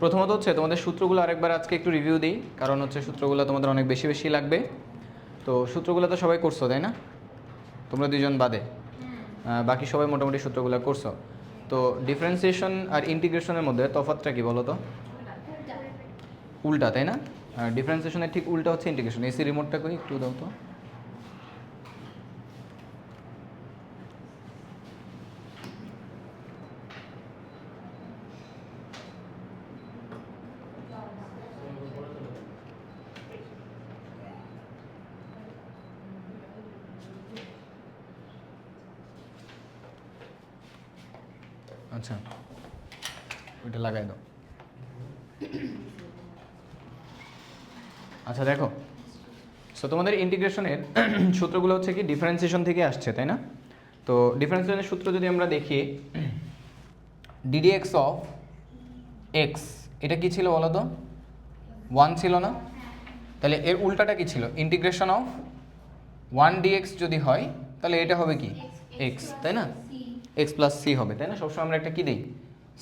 প্রথমত হচ্ছে তোমাদের সূত্রগুলো আরেকবার আজকে একটু রিভিউ দিই, কারণ হচ্ছে সূত্রগুলো তোমাদের অনেক বেশি বেশি লাগবে। তো সূত্রগুলো তো সবাই করছো তাই না? তোমরা দুজন বাদে বাকি সবাই মোটামুটি সূত্রগুলো করছো। তো ডিফারেন্সিয়েশন আর ইন্টিগ্রেশনের মধ্যে তফাৎটা কি বলো তো? উল্টা, তাই না? আর ডিফারেন্সিয়েশনের ঠিক উল্টা হচ্ছে ইন্টিগ্রেশন। এসি রিমোটটা কই একটু দাও তো। আচ্ছা, ওইটা লাগাই দাও। আচ্ছা দেখো, সো তোমাদের ইন্টিগ্রেশনের সূত্রগুলো হচ্ছে কি ডিফারেন্সিয়েশন থেকে আসছে, তাই না? তো ডিফারেন্সিয়েশনের সূত্র যদি আমরা দেখি, ডিডিএক্স অফ এক্স, এটা কি ছিল বলো তো? 1 ছিল না? তাহলে এর উল্টাটা কি ছিল? ইন্টিগ্রেশন অফ 1 ডিএক্স যদি হয় তাহলে এটা হবে কি? এক্স, তাই না? এক্স প্লাস সি হবে, তাই না? সবসময় আমরা একটা কি দিই?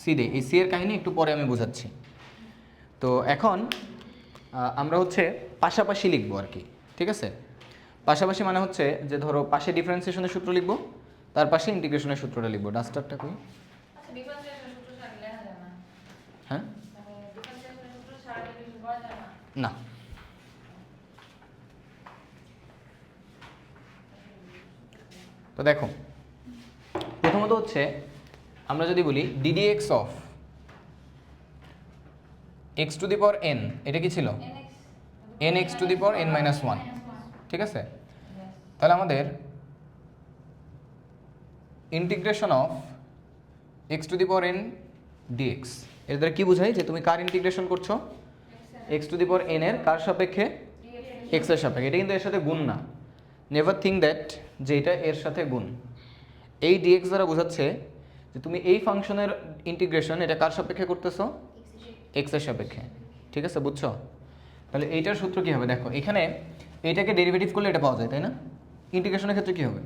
সি দিই। এই সি এর কাহিনী একটু পরে আমি বোঝাচ্ছি। তো এখন আমরা হচ্ছে পাশাপাশি লিখবো আর কি, ঠিক আছে? পাশাপাশি মানে হচ্ছে যে ধরো পাশে ডিফারেন্সিয়েশনের সূত্র লিখবো, তার পাশে ইন্টিগ্রেশনের সূত্রটা লিখবো। ডাস্টারটা কই? হ্যাঁ না, তো দেখো প্রথমত হচ্ছে আমরা যদি বলি d dx of x to the power n, এটা কি ছিল? N x to the power n minus one, ঠিক আছে? তাহলে আমাদের integration of x to the power n dx, এর দ্বারা কী বোঝায়? যে তুমি কার ইন্টিগ্রেশন করছো? X to the power n এর কার সাপেক্ষে? এক্স এর সাপেক্ষে। এটা কিন্তু এর সাথে গুণ না, নেভার থিঙ্ক দ্যাট যে এটা এর সাথে গুণ। এই ডিএক্স দ্বারা বোঝাচ্ছে যে তুমি এই ফাংশনের ইন্টিগ্রেশন এটা কার সাপেক্ষে করতেছো? এক্স এর সাপেক্ষে, ঠিক আছে? বুঝছো? তাহলে এইটার সূত্র কী হবে? দেখো এখানে এইটাকে ডেরিভেটিভ করলে এটা পাওয়া যায়, তাই না? ইন্টিগ্রেশনের ক্ষেত্রে কী হবে?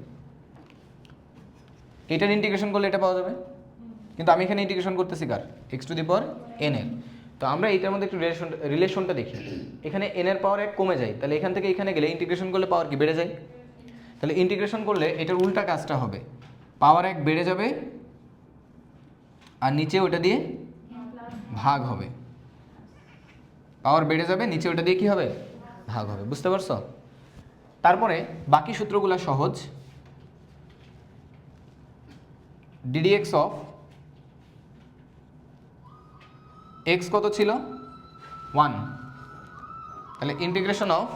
এটার ইন্টিগ্রেশন করলে এটা পাওয়া যাবে, কিন্তু আমি এখানে ইন্টিগ্রেশন করতেছি কার? X to the power n এর। তো আমরা এইটার মধ্যে একটু রিলেশনটা দেখি। এখানে এন এর পাওয়ার 1 কমে যায়, তাহলে এখান থেকে এখানে গেলে ইন্টিগ্রেশন করলে পাওয়ার কি বেড়ে যায়? তাহলে ইন্টিগ্রেশন করলে এটার উল্টা কাজটা হবে, পাওয়ার 1 বেড়ে যাবে আর নিচে ওটা দিয়ে ভাগ হবে। পাওয়ার বেড়ে যাবে, নিচে ওটা দিয়ে কি হবে? ভাগ হবে। বুঝতে পারছো? তারপরে বাকি সূত্রগুলো সহজ। ডিডিএক্স অফ এক্স কত ছিল? 1, তাহলে ইন্টিগ্রেশন অফ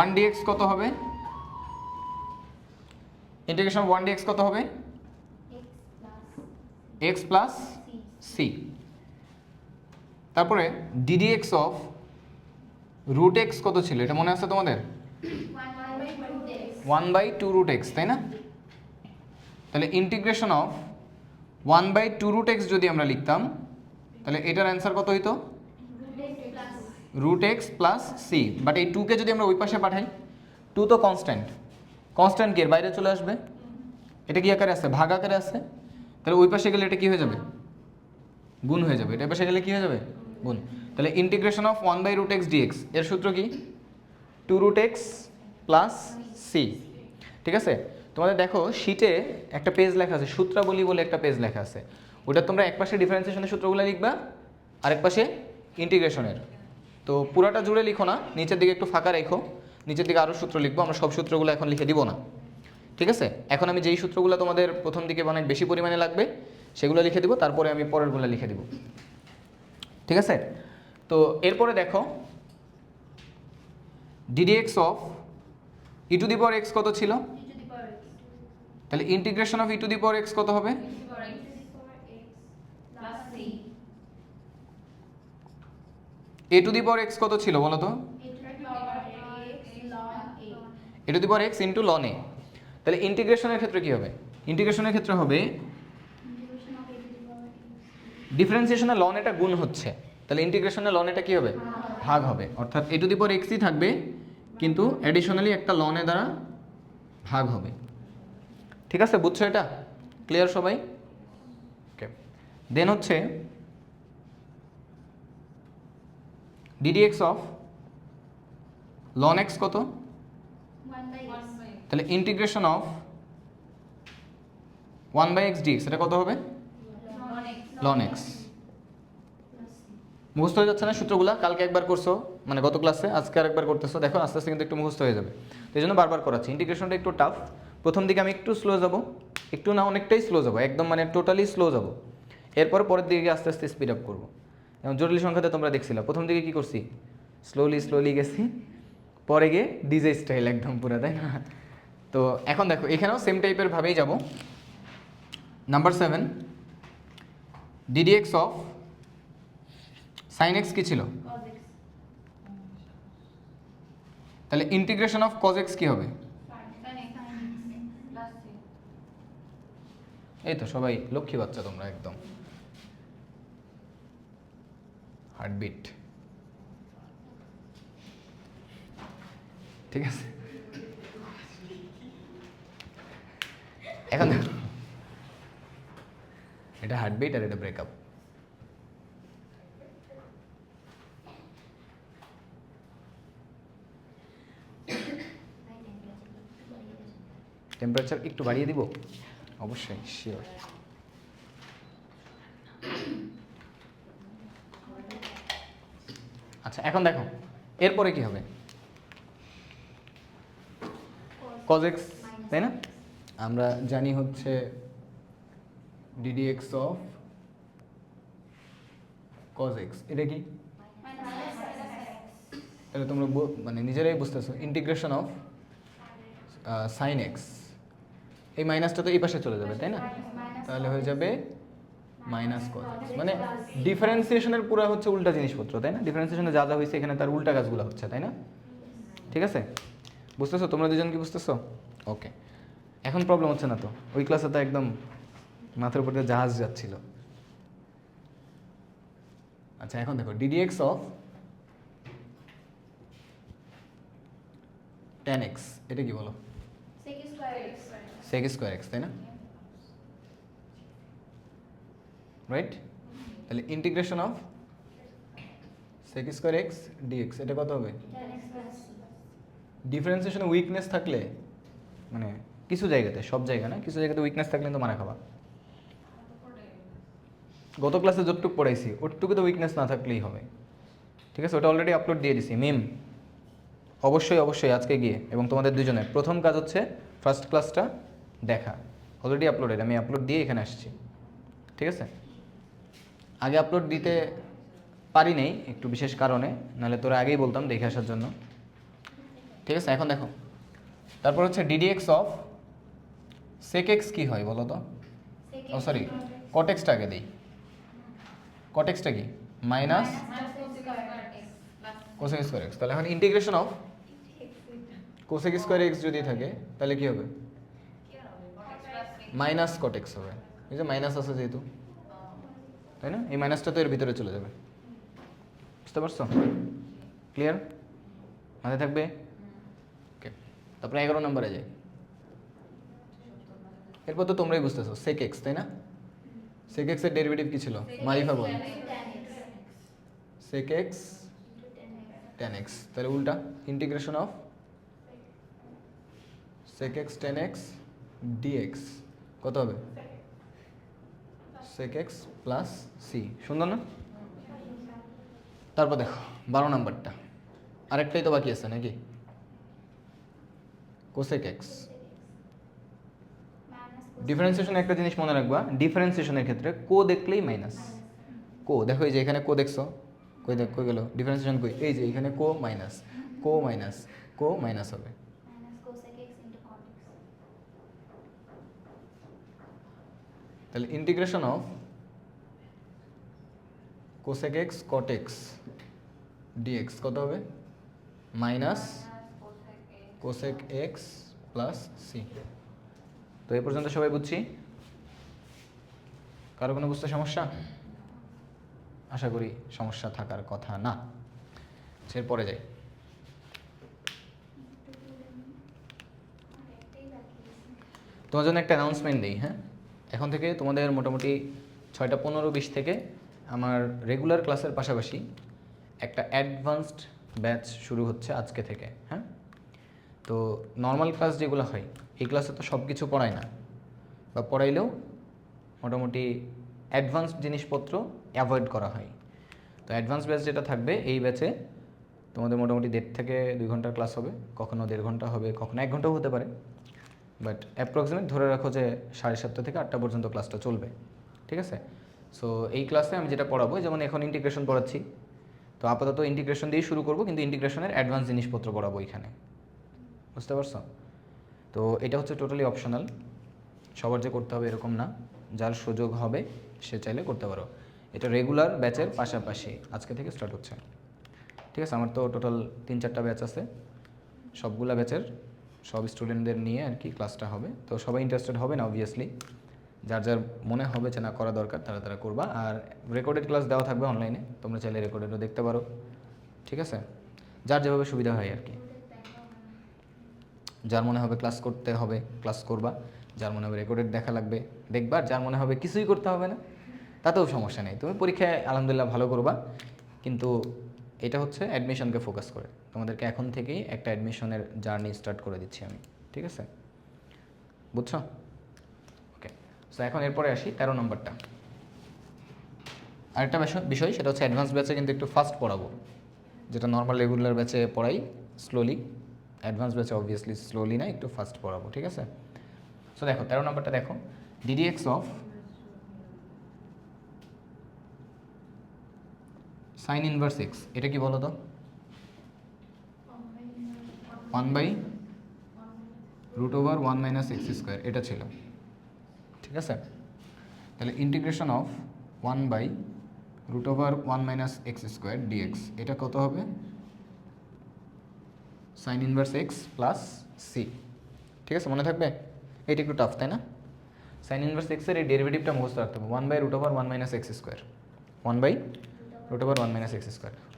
1 ডিএক্স কত হবে? ইন্টিগ্রেশন অফ 1 ডিএক্স কত হবে? X plus c. তারপরে ডিডিএক্স অফ রুট এক্স কত ছিল? এটা মনে আছে তোমাদের? 1/2 রুট এক্স, তাই না? তাহলে ইন্টিগ্রেশন অফ 1/2 রুট এক্স যদি আমরা লিখতাম, তাহলে এটার অ্যান্সার কত হইতো? Root x plus c. But এই 2কে যদি আমরা ওই পাশে পাঠাই, 2 তো কনস্ট্যান্ট, কনস্ট্যান্ট কি এর বাইরে চলে আসবে? এটা কি আকারে আছে? ভাগ আকারে আছে। তাহলে ওই পাশে গেলে এটা কি হয়ে যাবে? গুণ হয়ে যাবে। এটা পাশে গেলে কি হয়ে যাবে? গুণ। তাহলে ইন্টিগ্রেশন অফ 1/রুট এক্স ডিএক্স এর সূত্র কি? 2 রুট এক্স প্লাস সি, ঠিক আছে? তোমাদের দেখো শীটে একটা পেজ লেখা আছে, সূত্রাবলী বলে একটা পেজ লেখা আছে। ওটা তোমরা এক পাশে ডিফারেন্সিয়েশনের সূত্রগুলো লিখবা, আরেক পাশে ইন্টিগ্রেশনের। তো পুরাটা জুড়ে লিখো না, নিচের দিকে একটু ফাঁকা রেখো, নিচের দিকে আরও সূত্র লিখবো। আমরা সব সূত্রগুলো এখন লিখে দিব না, ঠিক আছে? এখন আমি যেই সূত্রগুলো তোমাদের প্রথম দিকে অনেক বেশি পরিমাণে লাগবে সেগুলো লিখে দিব, তারপরে আমি পরেরগুলো লিখে দিব, ঠিক আছে? তো এরপরে দেখো ddx of e to the power x কত ছিল? তাহলে integration of e to the power x কত হবে? এ টু দি পাওয়ার এক্স কত ছিল বলো তো? A to the power x into ln a. তাহলে ইন্টিগ্রেশনের ক্ষেত্রে কি হবে? ইন্টিগ্রেশনের ক্ষেত্রে হবে ডিফারেন্সিয়েশনে লন এটা গুণ হচ্ছে, তাহলে ইন্টিগ্রেশনে লন এটা কি হবে? ভাগ হবে। অর্থাৎ এ টু দি পাওয়ার এক্সই থাকবে, কিন্তু অ্যাডিশনালি একটা লনে দ্বারা ভাগ হবে, ঠিক আছে? বুঝছো এটা? ক্লিয়ার সবাই? ওকে। দেন হচ্ছে ডিডিএক্স অফ লন এক্স কত? 1/x তাহলে ইন্টিগ্রেশন অফ 1/x dx এটা কত হবে? Ln x. মুখস্থ হয়ে যাচ্ছে না সূত্রগুলো? কালকে একবার করছো, মানে গত ক্লাসে, আজকে আরেকবার করতেছো। দেখো আস্তে আস্তে কিন্তু একটু মুখস্থ হয়ে যাবে। তো এই জন্য বারবার করাচ্ছি। ইন্টিগ্রেশনটা একটু টাফ, প্রথম দিকে আমি একটু স্লো যাব, একটু না অনেকটাই স্লো যাব, একদম মানে টোটালি স্লো যাব। এরপর পরের দিকে আস্তে আস্তে স্পিড আপ করবো। যেমন জটিল সংখ্যাতে তোমরা দেখছিলা প্রথম দিকে কী করছি, স্লোলি স্লোলি গেছি, পরে গিয়ে ডিজে স্টাইল একদম পুরো, তাই না? তো এখন দেখো এখানেও সেম টাইপের ভাবেই যাব। Number 7, d d x of sine x কী ছিল? cos x তাহলে ইন্টিগ্রেশন অফ কজ এক্স কী হবে? sin x plus c এই তো সবাই লক্ষ্মী বাচ্চা তোমরা, একদম হার্টবিট। ঠিক আছে, এখন দেখো এটা হার্টবিট আর এটা ব্রেকআপ। টেম্পারেচার একটু বাড়িয়ে দিব, অবশ্যই, শিওর। আচ্ছা এখন দেখো এরপরে কি হবে? cos x, তাই না? আমরা জানি হচ্ছে ddx অফ cos x, এটা কি? তাহলে তোমরা মানে নিজেরাই বুঝতেছো, ইন্টিগ্রেশন অফ সাইন এক্স, এই মাইনাসটা তো এই পাশে চলে যাবে, তাই না? তাহলে হয়ে যাবে মাইনাস cos x, মানে ডিফারেন্সিয়েশনের পুরো হচ্ছে উল্টা জিনিসপত্র, তাই না? ডিফারেন্সিয়েশনে যা যা হয়েছে এখানে তার উল্টা কাজগুলো হচ্ছে, তাই না? ঠিক আছে, বুঝতেছো তোমরা দুজন কি বুঝতেছো? ওকে, এখন প্রবলেম হচ্ছে না তো? ওই ক্লাসে তো একদম মাথার উপর দিয়ে জাহাজ যাচ্ছিল। আচ্ছা এখন দেখো ডিডিএক্স অফ tan x, এটা কি বলো? sec square x sec square x, তাই না? রাইট, তাহলে integration of sec square x dx, এটা কত হবে? tan x plus c ডিফারেন্সিয়েশনে উইকনেস থাকলে, মানে কিছু জায়গাতে, সব জায়গা না, কিছু জায়গাতে উইকনেস থাকলে তো মারা খাবা। গত ক্লাসে যতটুকু পড়াইছি ওটুকু তো উইকনেস না থাকলেই হবে। ঠিক আছে, ওটা অলরেডি আপলোড দিয়ে দিছি মিম, অবশ্যই অবশ্যই আজকে গিয়ে, এবং তোমাদের দুজনের প্রথম কাজ হচ্ছে ফার্স্ট ক্লাসটা দেখা, অলরেডি আপলোডেড, আমি আপলোড দিয়ে এখানে আসছি। ঠিক আছে, আগে আপলোড দিতে পারি নাই একটু বিশেষ কারণে, নাহলে তোরা আগেই বলতাম দেখে আসার জন্য। ঠিক আছে, এখন দেখো তারপর হচ্ছে ডিডিএক্স অফ সেক এক্স কী হয় বলো তো? sec ও x সরি, কটেক্সটা আগে দিই। কটেক্সটা কি? Minus cos square x plus cosec square x. তাহলে এখন integration of cosec square x যদি থাকে তাহলে কি হবে? মাইনাস কটেক্স হবে, এই যে মাইনাস আছে যেহেতু, তাই না? এই মাইনাসটা তো এর ভিতরে চলে যাবে, বুঝতে পারছো? ক্লিয়ার, মাথায় থাকবে? ওকে, তারপরে 11 নম্বরে যাই। এরপর তো তোমরাই বুঝতেছো সেক এক্স, তাই না? সেক এক্স এর ডেরিভেটিভ কি ছিল? মারিফা বল। tan x sec x tan x tan x, তাহলে উল্টা integration of sec x tan x dx কত হবে? sec x প্লাস c, সুন্দর না? তারপর দেখো 12 নাম্বারটা, আরেকটাই তো বাকি আছে নাকি? cosec x। ডিফারেন্সিয়েশন একটা জিনিস মনে রাখবা, ডিফারেন্সিয়েশনের ক্ষেত্রে কো দেখলেই মাইনাস। কো দেখো, এই যে এখানে কো দেখছো, কই দেখ কই গেল ডিফারেন্সিয়েশন, কই? এই যে এখানে co minus, co minus, co minus হবে। minus cosec x into cot x তাহলে integration of cosec x cot x dx কত হবে? Minus cosec x plus c. তো এই পর্যন্ত সবাই বুঝছি? কারো কোনো বুঝতে সমস্যা? আশা করি সমস্যা থাকার কথা না। এরপরে যাই। তোমার জন্য একটা অ্যানাউন্সমেন্ট দিই, হ্যাঁ? এখন থেকে তোমাদের মোটামুটি 6টা 15-20 থেকে আমার রেগুলার ক্লাসের পাশাপাশি একটা অ্যাডভান্সড ব্যাচ শুরু হচ্ছে আজকে থেকে, হ্যাঁ? তো নর্মাল ক্লাস যেগুলো হয় এই ক্লাসে তো সব কিছু পড়ায় না, বা পড়াইলেও মোটামুটি অ্যাডভান্সড জিনিসপত্র অ্যাভয়েড করা হয়। তো অ্যাডভান্স ব্যাচ যেটা থাকবে এই ব্যাচে তোমাদের মোটামুটি 1.5 থেকে 2 ঘন্টার ক্লাস হবে, কখনো 1.5 ঘন্টা হবে, কখনো 1 ঘন্টাও হতে পারে, বাট অ্যাপ্রক্সিমেট ধরে রাখো যে 7:30 থেকে 8টা পর্যন্ত ক্লাসটা চলবে, ঠিক আছে? সো এই ক্লাসে আমি যেটা পড়াবো, যেমন এখন ইন্টিগ্রেশন পড়াচ্ছি, তো আপাতত ইন্টিগ্রেশন দিয়েই শুরু করবো, কিন্তু ইন্টিগ্রেশনের অ্যাডভান্স জিনিসপত্র পড়াবো এখানে, বুঝতে পারছো? তো এটা হচ্ছে টোটালি অপশনাল, সবার যে করতে হবে এরকম না, যার সুযোগ হবে সে চাইলে করতে পারো। এটা রেগুলার ব্যাচের পাশাপাশি আজকে থেকে স্টার্ট হচ্ছে, ঠিক আছে? আমার তো টোটাল 3-4টা ব্যাচ আছে, সবগুলা ব্যাচের সব স্টুডেন্টদের নিয়ে আর কি ক্লাসটা হবে। তো সবাই ইন্টারেস্টেড হবে না অবভিয়াসলি, যার যার মনে হবে যে না করা দরকার তারা তারা করবা। আর রেকর্ডেড ক্লাস দেওয়া থাকবে অনলাইনে, তোমরা চাইলে রেকর্ডেডও দেখতে পারো, ঠিক আছে? যার যেভাবে সুবিধা হয় আর কি, যার মনে হবে ক্লাস করতে হবে ক্লাস করবা, যার মনে হবে রেকর্ডেড দেখা লাগবে দেখবা, আর যার মনে হবে কিছুই করতে হবে না তাতেও সমস্যা নেই, তুমি পরীক্ষায় আলহামদুলিল্লাহ ভালো করবা। কিন্তু এটা হচ্ছে অ্যাডমিশনকে ফোকাস করে, তোমাদেরকে এখন থেকেই একটা অ্যাডমিশনের জার্নি স্টার্ট করে দিচ্ছি আমি, ঠিক আছে? বুঝছো? ওকে, সো এখন এরপরে আসি 13 নম্বরটা। আরেকটা বিষয় সেটা হচ্ছে অ্যাডভান্স ব্যাচে কিন্তু একটু ফাস্ট পড়াবো, যেটা নর্মাল রেগুলার ব্যাচে পড়াই স্লোলি, অ্যাডভান্স ব্যাচে অবভিয়াসলি স্লোলি না, একটু ফাস্ট পড়াবো, ঠিক আছে? সো দেখো 13 নম্বরটা দেখো, ddx of sign inverse x, এটা কি বলো তো? 1/√(1 - x²) এটা ছিল, ঠিক আছে? তাহলে ইন্টিগ্রেশন অফ 1/√(1 - x² dx, এটা কত হবে? Sine inverse x plus c, ঠিক আছে? মনে থাকবে? এটা একটু টাফ তাই না? সাইন ইনভার্স এক্সের এই ডেরিভেটিভটা মুখস্থ রাখতে হবে, 1/√(1 - x², 1/√(1 - x²।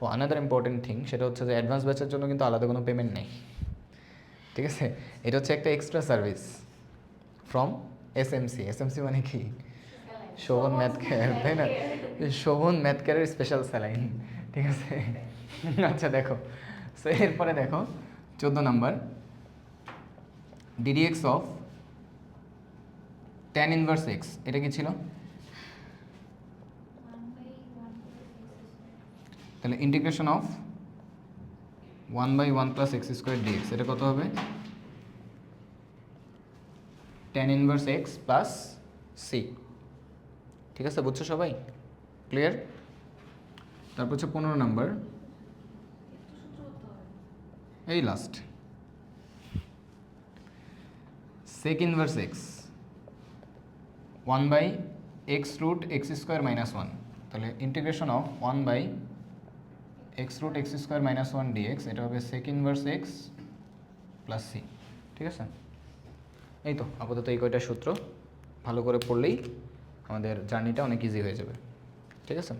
ও আনাদার ইম্পর্টেন্ট থিং সেটা হচ্ছে যে অ্যাডভান্স ব্যাচের জন্য কিন্তু আলাদা কোনো পেমেন্ট নেই, ঠিক আছে? এটা হচ্ছে একটা extra service from SMC. SMC মানে কি? শোভন ম্যাথ কেয়ার, তাই না? শোভন ম্যাথ কেয়ারের স্পেশাল স্যালাইন, ঠিক আছে? আচ্ছা দেখো, সো এরপরে দেখো 14 number, ddx of tan inverse x, এটা কি ছিল? 1/1 তাহলে ইন্টিগ্রেশন অফ 1/1 + x² dx, এটা কত হবে? tan inverse x plus c, ঠিক আছে? বুঝছো সবাই? ক্লিয়ার? তারপর হচ্ছে 15 নাম্বার, এই last, sec inverse x 1/(x√(x² - 1), তাহলে ইন্টিগ্রেশন অফ 1/(x√(x² - 1) dx, এটা হবে sec inverse x plus c, ঠিক আছে? এই তো আপাতত এই কয়টা সূত্র ভালো করে পড়লেই আমাদের জার্নিটা অনেক ইজি হয়ে যাবে, ঠিক আছে?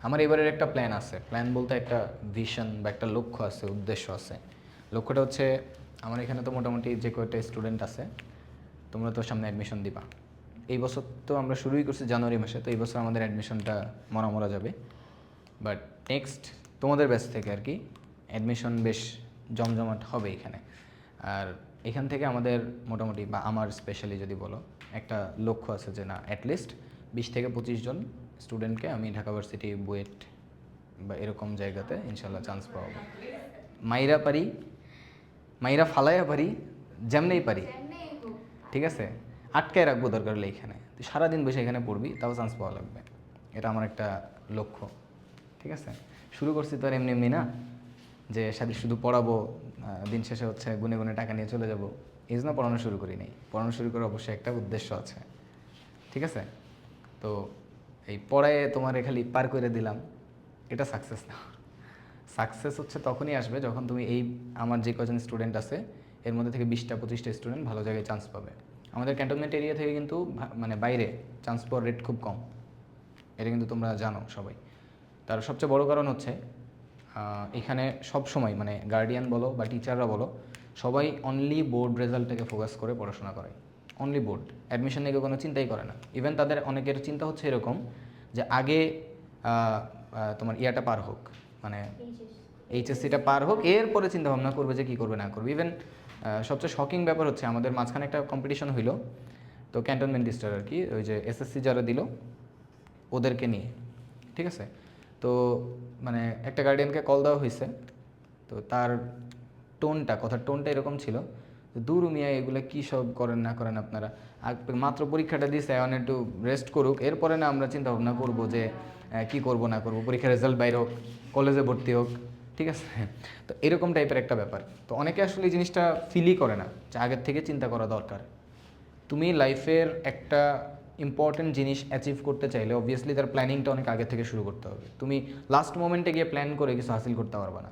আমার এবারের একটা প্ল্যান আছে, প্ল্যান বলতে একটা ভিশন বা একটা লক্ষ্য আছে, উদ্দেশ্য আছে। লক্ষ্যটা হচ্ছে আমার এখানে তো মোটামুটি যে কয়টা স্টুডেন্ট আছে, তোমরা তো সামনে অ্যাডমিশন দিবা। এই বছর তো আমরা শুরুই করছি জানুয়ারি মাসে, তো এই বছর আমাদের অ্যাডমিশনটা মরা যাবে, বাট নেক্সট তোমাদের ব্যাচ থেকে আর কি অ্যাডমিশন বেশ জমজমাট হবে এখানে। আর এখান থেকে আমাদের মোটামুটি, বা আমার স্পেশালি যদি বলো, একটা লক্ষ্য আছে যে না অ্যাটলিস্ট 20 থেকে 25 জন স্টুডেন্টকে আমি ঢাকা ভার্সিটি, বুয়েট বা এরকম জায়গাতে ইনশাল্লাহ চান্স পাওয়াবো। মাইরা ফালাইয়া পারি, যেমনেই পারি, ঠিক আছে? আটকায় রাখবো দরকার হলে এখানে, তুই সারাদিন বসে এখানে পড়বি, তাও চান্স পাওয়া লাগবে, এটা আমার একটা লক্ষ্য, ঠিক আছে? শুরু করছি তো আর এমনি এমনি না যে সাথে শুধু পড়াবো, দিন শেষে হচ্ছে গুনে গুনে টাকা নিয়ে চলে যাব, এই জন্য পড়ানো শুরু করি নাই। পড়ানো শুরু করার অবশ্যই একটা উদ্দেশ্য আছে, ঠিক আছে? তো এই পড়ায় তোমার খালি পার করে দিলাম, এটা সাকসেস না। সাকসেস হচ্ছে তখনই আসবে যখন তুমি এই আমার যে কজন স্টুডেন্ট আছে এর মধ্যে থেকে 20-25টা স্টুডেন্ট ভালো জায়গায় চান্স পাবে। আমাদের ক্যান্টনমেন্ট এরিয়া থেকে কিন্তু মানে বাইরে চান্স পাওয়ার রেট খুব কম, এটা কিন্তু তোমরা জানো সবাই। তার সবচেয়ে বড় কারণ হচ্ছে এখানে সব সময় মানে গার্ডিয়ান বলো বা টিচাররা বলো, সবাই অনলি বোর্ড রেজাল্টটাকে ফোকাস করে পড়াশোনা করে, অনলি বোর্ড। অ্যাডমিশন নিয়ে কেউ কোনো চিন্তাই করে না। ইভেন তাদের অনেকের চিন্তা হচ্ছে এরকম যে আগে তোমার ইয়াটা পার হোক, মানে এইচএসসিটা পার হোক, এরপরে চিন্তা ভাবনা করবে যে কী করবে না করবে। ইভেন সবচেয়ে শকিং ব্যাপার হচ্ছে আমাদের মাঝখানে একটা কম্পিটিশন হইলো, তো ক্যান্টনমেন্ট ডিস্টার আর কি, ওই যে এসএসসি যারা দিল ওদেরকে নিয়ে, ঠিক আছে। তো মানে একটা গার্ডিয়ানকে কল দেওয়া হয়েছে, তো তার কথার টোনটা এরকম ছিল, দূর মিয়া এগুলো কী সব করেন না করেন আপনারা, মাত্র পরীক্ষাটা দিয়েছে, এখন একটু রেস্ট করুক, এরপরে না আমরা চিন্তা ভাবনা করবো যে কী করবো না করবো, পরীক্ষার রেজাল্ট বাইর হোক, কলেজে ভর্তি হোক, ঠিক আছে। তো এরকম টাইপের একটা ব্যাপার। তো অনেকে আসলে এই জিনিসটা ফিলই করে না যে আগের থেকে চিন্তা করা দরকার। তুমি লাইফের একটা ইম্পর্টেন্ট জিনিস অ্যাচিভ করতে চাইলে অবভিয়াসলি তার প্ল্যানিংটা অনেক আগে থেকে শুরু করতে হবে। তুমি লাস্ট মোমেন্টে গিয়ে প্ল্যান করে কিছু হাসিল করতে পারবে না,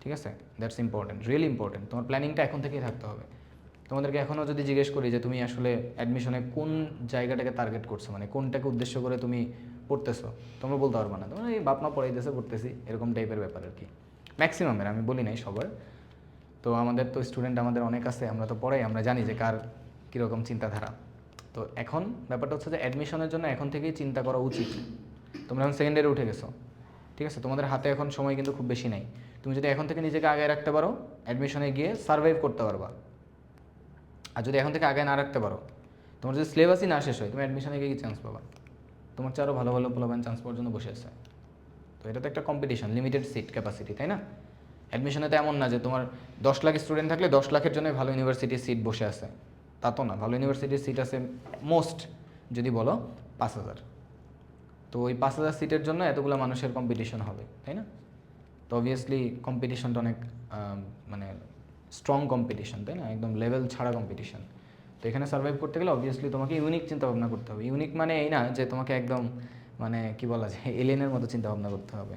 ঠিক আছে। That's important, really important. তোমার প্ল্যানিংটা এখন থেকেই থাকতে হবে। তোমাদেরকে এখনও যদি জিজ্ঞেস করি যে তুমি আসলে অ্যাডমিশনে কোন জায়গাটাকে টার্গেট করছো, মানে কোনটাকে উদ্দেশ্য করে তুমি পড়তেছো, তোমরা বলতে পারবে না। তোমরা এই বাপ মা পড়াইতেছে পড়তেছি, এরকম টাইপের ব্যাপার আর কি ম্যাক্সিমামের, আমি বলি নাই সবার। তো আমাদের তো স্টুডেন্ট আমাদের অনেক আছে, আমরা তো পড়াই, আমরা জানি যে কার কীরকম চিন্তাধারা। তো এখন ব্যাপারটা হচ্ছে যে অ্যাডমিশনের জন্য এখন থেকেই চিন্তা করা উচিত। তোমরা এখন সেকেন্ড ইয়ারে উঠে গেছো, ঠিক আছে, তোমাদের হাতে এখন সময় কিন্তু খুব বেশি নাই। তুমি যদি এখন থেকে নিজেকে আগায় রাখতে পারো, অ্যাডমিশনে গিয়ে সার্ভাইভ করতে পারবা। আর যদি এখন থেকে আগায় না রাখতে পারো, তোমার যদি সিলেবাসই না শেষ হয়, তুমি অ্যাডমিশনে গিয়ে কি চান্স পাবা? তোমার চেয়ে আরও ভালো ভালো পোলাপান চান্স পাওয়ার জন্য বসে আছে। তো এটা তো একটা কম্পিটিশন, লিমিটেড সিট ক্যাপাসিটি, তাই না? অ্যাডমিশনে তো এমন না যে তোমার 10 লাখ স্টুডেন্ট থাকলে 10 লাখের জন্য ভালো ইউনিভার্সিটির সিট বসে আছে, তা তো না। ভালো ইউনিভার্সিটির সিট আছে মোস্ট যদি বলো 5,000। তো ওই 5,000 সিটের জন্য এতগুলো মানুষের কম্পিটিশন হবে, তাই না? তো অবভিয়াসলি কম্পিটিশনটা অনেক মানে স্ট্রং কম্পিটিশন, তাই না? একদম লেভেল ছাড়া কম্পিটিশন। তো এখানে সার্ভাইভ করতে গেলে অবভিয়াসলি তোমাকে ইউনিক চিন্তাভাবনা করতে হবে। ইউনিক মানে এই না যে তোমাকে একদম মানে কী বলা যায় এলিয়েনের মতো চিন্তাভাবনা করতে হবে।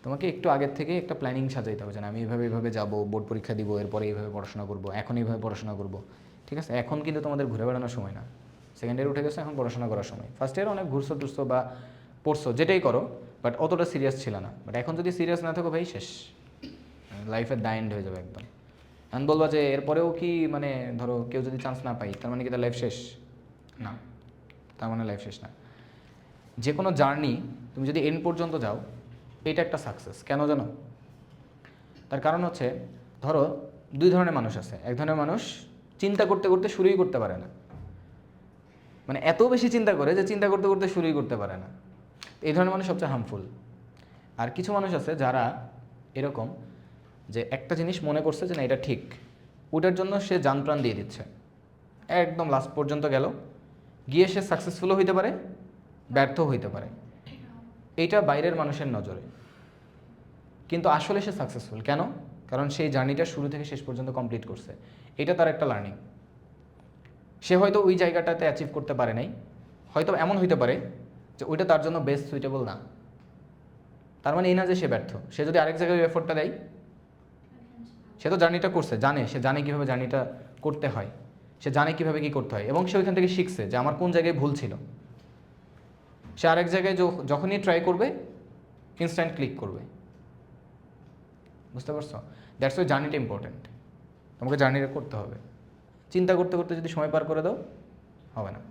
তোমাকে একটু আগের থেকে একটা প্ল্যানিং সাজাইতে হবে যে আমি এইভাবে যাবো, বোর্ড পরীক্ষা দিব, এরপরে এইভাবে পড়াশোনা করবো, এখন এইভাবে পড়াশোনা করবো, ঠিক আছে। এখন কিন্তু তোমাদের ঘুরে বেড়ানোর সময় না, সেকেন্ড ইয়ার উঠে গেছে, এখন পড়াশোনা করার সময়। ফার্স্ট ইয়ার অনেক ঘুরছো টুরছো বা পড়ছো, যেটাই করো, বাট অতটা সিরিয়াস ছিল না। বাট এখন যদি সিরিয়াস না থাকো ভাই, শেষ, লাইফের দা এন্ড হয়ে যাবে একদম। এখন বলবা যে এরপরেও কি মানে ধরো কেউ যদি চান্স না পাই, তার মানে কি তার লাইফ শেষ? না, তার মানে লাইফ শেষ না। যে কোনো জার্নি তুমি যদি এন্ড পর্যন্ত যাও, এটা একটা সাকসেস। কেন জানো? তার কারণ হচ্ছে, ধরো 2 ধরনের মানুষ আছে। এক ধরনের মানুষ চিন্তা করতে করতে শুরুই করতে পারে না, মানে এত বেশি চিন্তা করে যে চিন্তা করতে করতে শুরুই করতে পারে না। এই ধরনের মানুষ সবচেয়ে হার্মফুল। আর কিছু মানুষ আছে যারা এরকম যে একটা জিনিস মনে করছে যে না এটা ঠিক, ওটার জন্য সে জান প্রাণ দিয়ে দিচ্ছে, একদম লাস্ট পর্যন্ত গেল, গিয়ে সে সাকসেসফুলও হইতে পারে, ব্যর্থ হইতে পারে। এইটা বাইরের মানুষের নজরে, কিন্তু আসলে সে সাকসেসফুল কেন? কারণ সেই জার্নিটা শুরু থেকে শেষ পর্যন্ত কমপ্লিট করছে। এটা তার একটা লার্নিং। সে হয়তো ওই জায়গাটাতে অ্যাচিভ করতে পারে নাই, হয়তো এমন হইতে পারে যে ওইটা তার জন্য বেস্ট সুইটেবল না, তার মানে এই না যে সে ব্যর্থ। সে যদি আরেক জায়গায় এফোর্টটা দেয়, সে তো জার্নিটা করছে, সে জানে কীভাবে জার্নিটা করতে হয়, সে জানে কীভাবে কী করতে হয়, এবং সে ওইখান থেকে শিখছে যে আমার কোন জায়গায় ভুল ছিল। সে আরেক জায়গায় যখনই ট্রাই করবে, ইনস্ট্যান্ট ক্লিক করবে। বুঝতে পারছো? দ্যাটস ওয়াই জার্নিটা ইম্পর্টেন্ট। তোমাকে জার্নিটা করতে হবে। চিন্তা করতে করতে যদি সময় পার করে দাও, হবে না।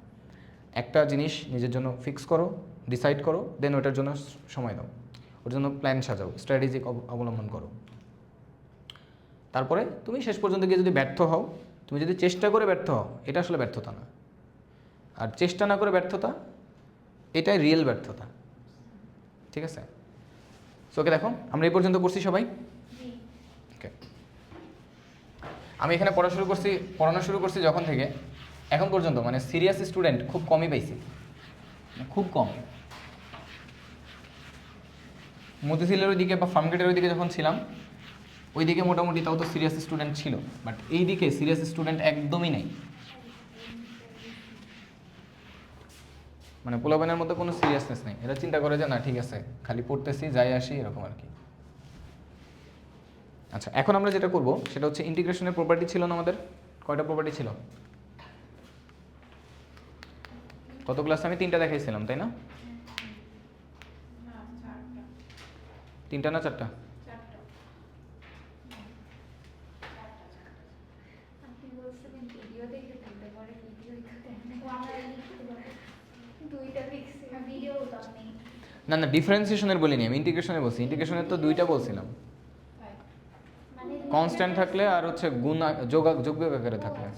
একটা জিনিস নিজের জন্য ফিক্স করো, ডিসাইড করো, দেন ওটার জন্য সময় দাও, ওটার জন্য প্ল্যান সাজাও, স্ট্র্যাটেজি অবলম্বন করো। তারপরে তুমি শেষ পর্যন্ত গিয়ে যদি ব্যর্থ হও, তুমি যদি চেষ্টা করে ব্যর্থ হও, এটা আসলে ব্যর্থতা না। আর চেষ্টা না করে ব্যর্থতা, এটাই রিয়েল ব্যর্থতা, ঠিক আছে? সো ওকে, দেখো আমরা এই পর্যন্ত করছি সবাই। ওকে, আমি এখানে পড়ানো শুরু করছি যখন থেকে এখন পর্যন্ত, মানে সিরিয়াস স্টুডেন্ট খুব কমই পাইছি, খুব কম। মতিঝিলের ওইদিকে বা ফার্মগেটের ওইদিকে যখন ছিলাম, ওইদিকে মোটামুটি তাও তো সিরিয়াস স্টুডেন্ট ছিল, বাট এই দিকে সিরিয়াস স্টুডেন্ট একদমই নেই। মানে পোলাপানের মধ্যে কোনো সিরিয়াসনেস নেই। এরা চিন্তা করে যে না ঠিক আছে, খালি পড়তেছি, যাই আসি, এরকম আর কি। আচ্ছা, এখন আমরা যেটা করব সেটা হচ্ছে ইন্টিগ্রেশনের প্রপার্টি ছিল না আমাদের। কয়টা প্রপার্টি ছিল? কত ক্লাসে আমি 3টা দেখাইছিলাম, তাই না? 3টা না 4টা? আপনি বলছিলেন ভিডিও দেখে ফেলতে পারে কি না না ডিফারেন্সিয়েশনের বলিনি, আমি ইন্টিগ্রেশনের বলছি। ইন্টিগ্রেশনের তো দুইটা বলছিলাম, মানে কনস্ট্যান্ট থাকলে আর হচ্ছে গুণ যোগ বিয়োগ আকারে থাকলে।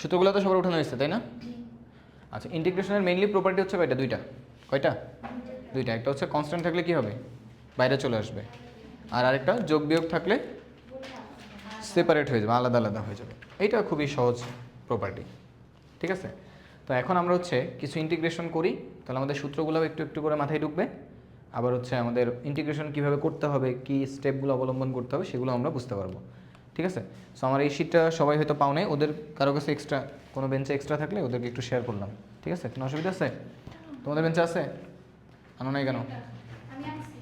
সূত্রগুলো তো সবার উঠানো হয়েছে তাই না? আচ্ছা, ইন্টিগ্রেশনের মেইনলি প্রপার্টি হচ্ছে কয়টা? দুইটা। কয়টা? দুইটা। একটা হচ্ছে কনস্ট্যান্ট থাকলে কি হবে, বাইরে চলে আসবে, আর আরেকটা যোগ বিয়োগ থাকলে সেপারেট হয়ে যাবে, আলাদা আলাদা হয়ে যাবে। এইটা খুবই সহজ প্রপার্টি, ঠিক আছে? তো এখন আমরা হচ্ছে কিছু ইন্টিগ্রেশন করি, তাহলে আমাদের সূত্রগুলো একটু একটু করে মাথায় ঢুকবে। আবার হচ্ছে আমাদের ইন্টিগ্রেশন কীভাবে করতে হবে, কী স্টেপগুলো অবলম্বন করতে হবে, সেগুলো আমরা বুঝতে পারবো, ঠিক আছে? সো আমার এই শীটটা সবাই হয়তো পাও নাই, ওদের কারো কাছে এক্সট্রা কোনো বেঞ্চে এক্সট্রা থাকলে ওদেরকে একটু শেয়ার করলাম, ঠিক আছে? কোনো অসুবিধা আছে? তোমাদের বেঞ্চে আছে? আনো নাই কেন? আমি আনছি।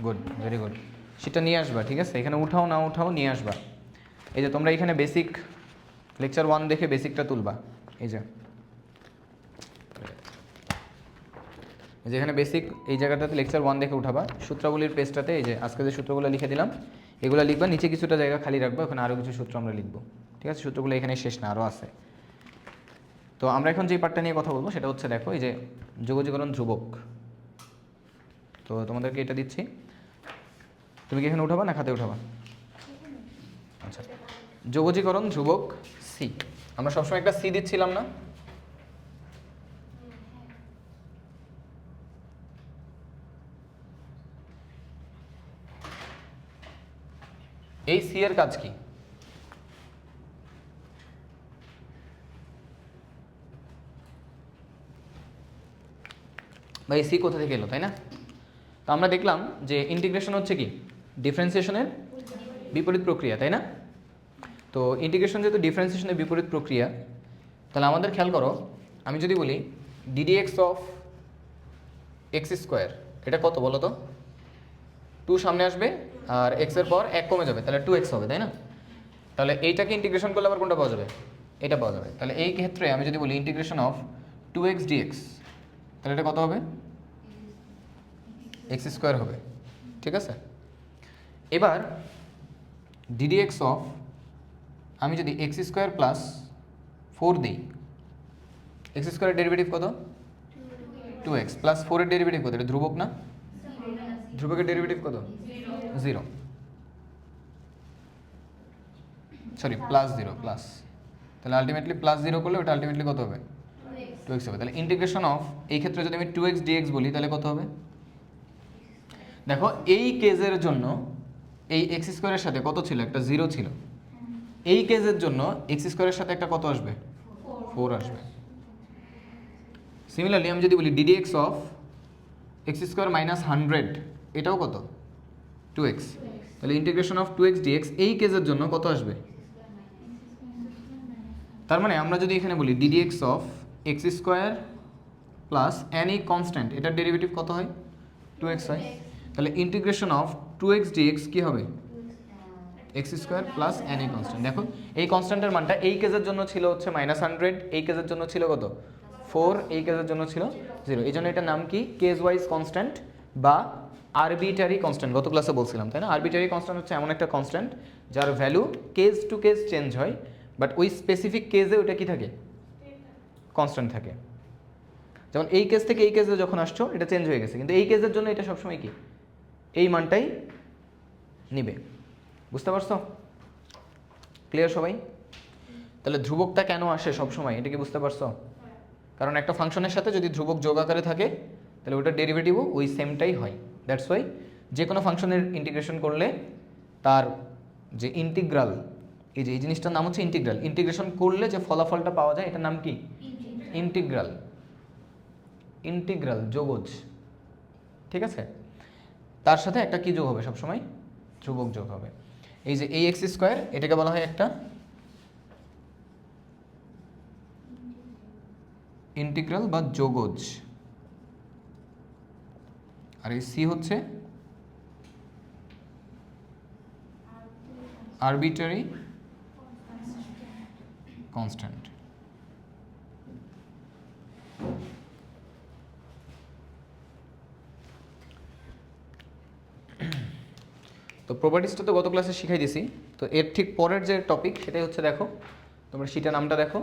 Good, very good. সেটা নিয়ে আসবা, ঠিক আছে? এখানে উঠাও না উঠাও নিয়ে আসবা। এই যে তোমরা এখানে বেসিক লেকচার 1 দেখে বেসিকটা তুলবা, এই যে যেখানে বেসিক এই জায়গাটাতে লেকচার 1 দেখে উঠাবা। সূত্রাবলীর পেজটাতে এই যে আজকে যে সূত্রগুলো লিখে দিলাম এগুলো লিখবা, নিচে কিছুটা জায়গা খালি রাখবো, ওখানে আরও কিছু সূত্র আমরা লিখবো, ঠিক আছে? সূত্রগুলো এখানে শেষ না, আরও আছে। তো আমরা এখন যে পার্টটা নিয়ে কথা বলবো সেটা হচ্ছে, দেখো এই যে যোগজীকরণ ধ্রুবক। তো তোমাদেরকে এটা দিচ্ছি, তুমি কি এখানে উঠাবা না খাতে উঠাবা? আচ্ছা, যোগজীকরণ ধ্রুবক সি। আমরা সবসময় একটা সি দিচ্ছিলাম না? এই সি এর কাজ কি? বা এই সি কোথা থেকে এলো, তাই না? তো আমরা দেখলাম যে ইন্টিগ্রেশন হচ্ছে কি ডিফারেন্সিয়েশনের বিপরীত প্রক্রিয়া, তাই না? তো ইন্টিগ্রেশন যেহেতু ডিফারেন্সিয়েশনের বিপরীত প্রক্রিয়া, তাহলে আমাদের খেয়াল করো, আমি যদি বলি ডিডিএক্স অফ এক্স স্কোয়ার, এটা কত বলো তো? 2 সামনে আসবে আর এক্সের পর 1 কমে যাবে, তাহলে 2x হবে, তাই না? তাহলে এইটাকে ইন্টিগ্রেশন করলে আবার কোনটা পাওয়া যাবে? এটা পাওয়া যাবে। তাহলে এই ক্ষেত্রে আমি যদি বলি ইন্টিগ্রেশন অফ 2x dx, তাহলে এটা কত হবে? এক্স স্কোয়ার হবে, ঠিক আছে? এবার ডিডিএক্স অফ, আমি যদি এক্স স্কোয়ার প্লাস 4 দিই, এক্স স্কোয়ারের ডেরিভেটিভ কত? 2x প্লাস 4 এর ডেরিভেটিভ কত? এটা ধ্রুবক না? ধ্রুবকের ডেরিভেটিভ কত? 0, সরি প্লাস 0 প্লাস, তাহলে আলটিমেটলি প্লাস 0 করলে ওটা আলটিমেটলি কত হবে? 2x হবে। তাহলে ইন্টিগ্রেশন অফ, এই ক্ষেত্রে যদি আমি 2x dx বলি তাহলে কত হবে? দেখো এই কেজের জন্য এই এক্স স্কোয়ারের সাথে কত ছিল? একটা 0 ছিল। এই কেজের জন্য এক্স স্কোয়ারের সাথে একটা কত আসবে? 4 আসবে। সিমিলারলি আমি যদি বলি d dx of x square minus 100, এটাও কত? 2x। তাহলে ইন্টিগ্রেশন অফ 2x dx এই কেজের জন্য কত আসবে? তার মানে আমরা যদি এখানে বলি d dx of x square plus any constant, এটার ডেরিভেটিভ কত হয়? 2x হয়। তাহলে ইন্টিগ্রেশন অফ 2x dx কি হবে? X square plus any constant. দেখো এই কনস্ট্যান্টের মানটা এই কেজের জন্য ছিল হচ্ছে -100, এই কেজের জন্য ছিল কত? 4, এই কেজের জন্য ছিল 0। এই জন্য এটার নাম কি? কেজ ওয়াইজ কনস্ট্যান্ট বা আরবিটারি কনস্ট্যান্ট। গত ক্লাসে বলছিলাম, তাই না? আরবিটারি কনস্ট্যান্ট হচ্ছে এমন একটা কনস্ট্যান্ট যার value case to case change হয়, বাট ওই স্পেসিফিক কেজে ওটা কি থাকে? কনস্ট্যান্ট থাকে। যেমন এই কেজ থেকে এই কেজে যখন আসছো এটা চেঞ্জ হয়ে গেছে, কিন্তু এই কেজের জন্য এটা সবসময় কি এই মানটাই নিবে। বুঝতে পারছো? ক্লিয়ার সবাই? তাহলে ধ্রুবকটা কেন আসে সবসময়, এটা কি বুঝতে পারছো? কারণ একটা ফাংশনের সাথে যদি ধ্রুবক যোগ আকারে থাকে তাহলে ওটার ডেরিভেটিভও ওই সেমটাই হয়। দ্যাটস ওয়াই যে কোনো ফাংশনের ইন্টিগ্রেশন করলে তার যে ইন্টিগ্রাল, এই যে এই জিনিসটার নাম হচ্ছে ইন্টিগ্রাল। ইন্টিগ্রেশন করলে যে ফলাফলটা পাওয়া যায় এটার নাম কি? ইন্টিগ্রাল। ইন্টিগ্রাল যোগজ, ঠিক আছে? তার সাথে একটা কি যোগ হবে সবসময়? ধ্রুবক যোগ হবে। এই যে এই এক্স স্কোয়ার, এটাকে বলা হয় একটা ইন্টিগ্রাল বা যোগজ, আর এই সি হচ্ছে আরবিটারি কনস্ট্যান্ট। তো প্রপার্টিসটা তো গত ক্লাসে শিখাই দিছি। তো এর ঠিক পরের যে টপিক সেটাই হচ্ছে, দেখো তোমরা সেটা নামটা দেখো,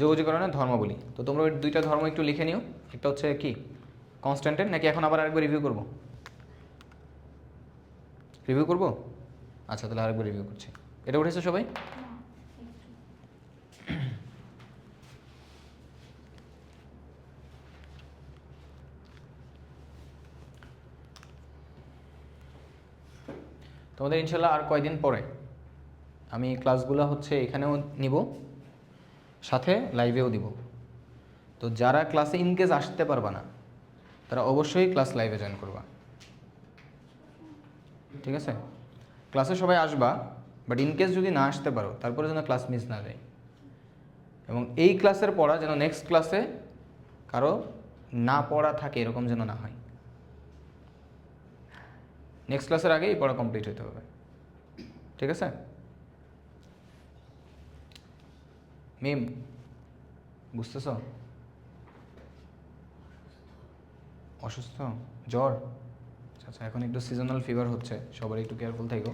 যৌগিকরণের ধর্মাবলী। তো তোমরা ওই দুইটা ধর্ম একটু লিখে নিও। একটা হচ্ছে কি কনস্ট্যান্টের, নাকি এখন আবার আরেকবার রিভিউ করব? রিভিউ করব? আচ্ছা, তাহলে আরেকবার রিভিউ করছি। এটা উঠেছে সবাই? তোমাদের ইনশাল্লাহ আর কয়দিন পরে আমি ক্লাসগুলো হচ্ছে এখানেও নিব, সাথে লাইভেও দিব। তো যারা ক্লাসে ইনকেস আসতে পারবা না তারা অবশ্যই ক্লাস লাইভে জয়েন করবা, ঠিক আছে? ক্লাসে সবাই আসবা, বাট ইনকেস যদি না আসতে পারো তারপরে যেন ক্লাস মিস না যায়, এবং এই ক্লাসের পড়া যেন নেক্সট ক্লাসে কারো না পড়া থাকে এরকম যেন না হয়। নেক্সট ক্লাসের আগে এই পড়া কমপ্লিট হতে হবে, ঠিক আছে? মিম, বুঝতেছ? অসুস্থ, জ্বর? আচ্ছা, এখন একটু সিজনাল ফিভার হচ্ছে, সবাই একটু কেয়ারফুল থাকো।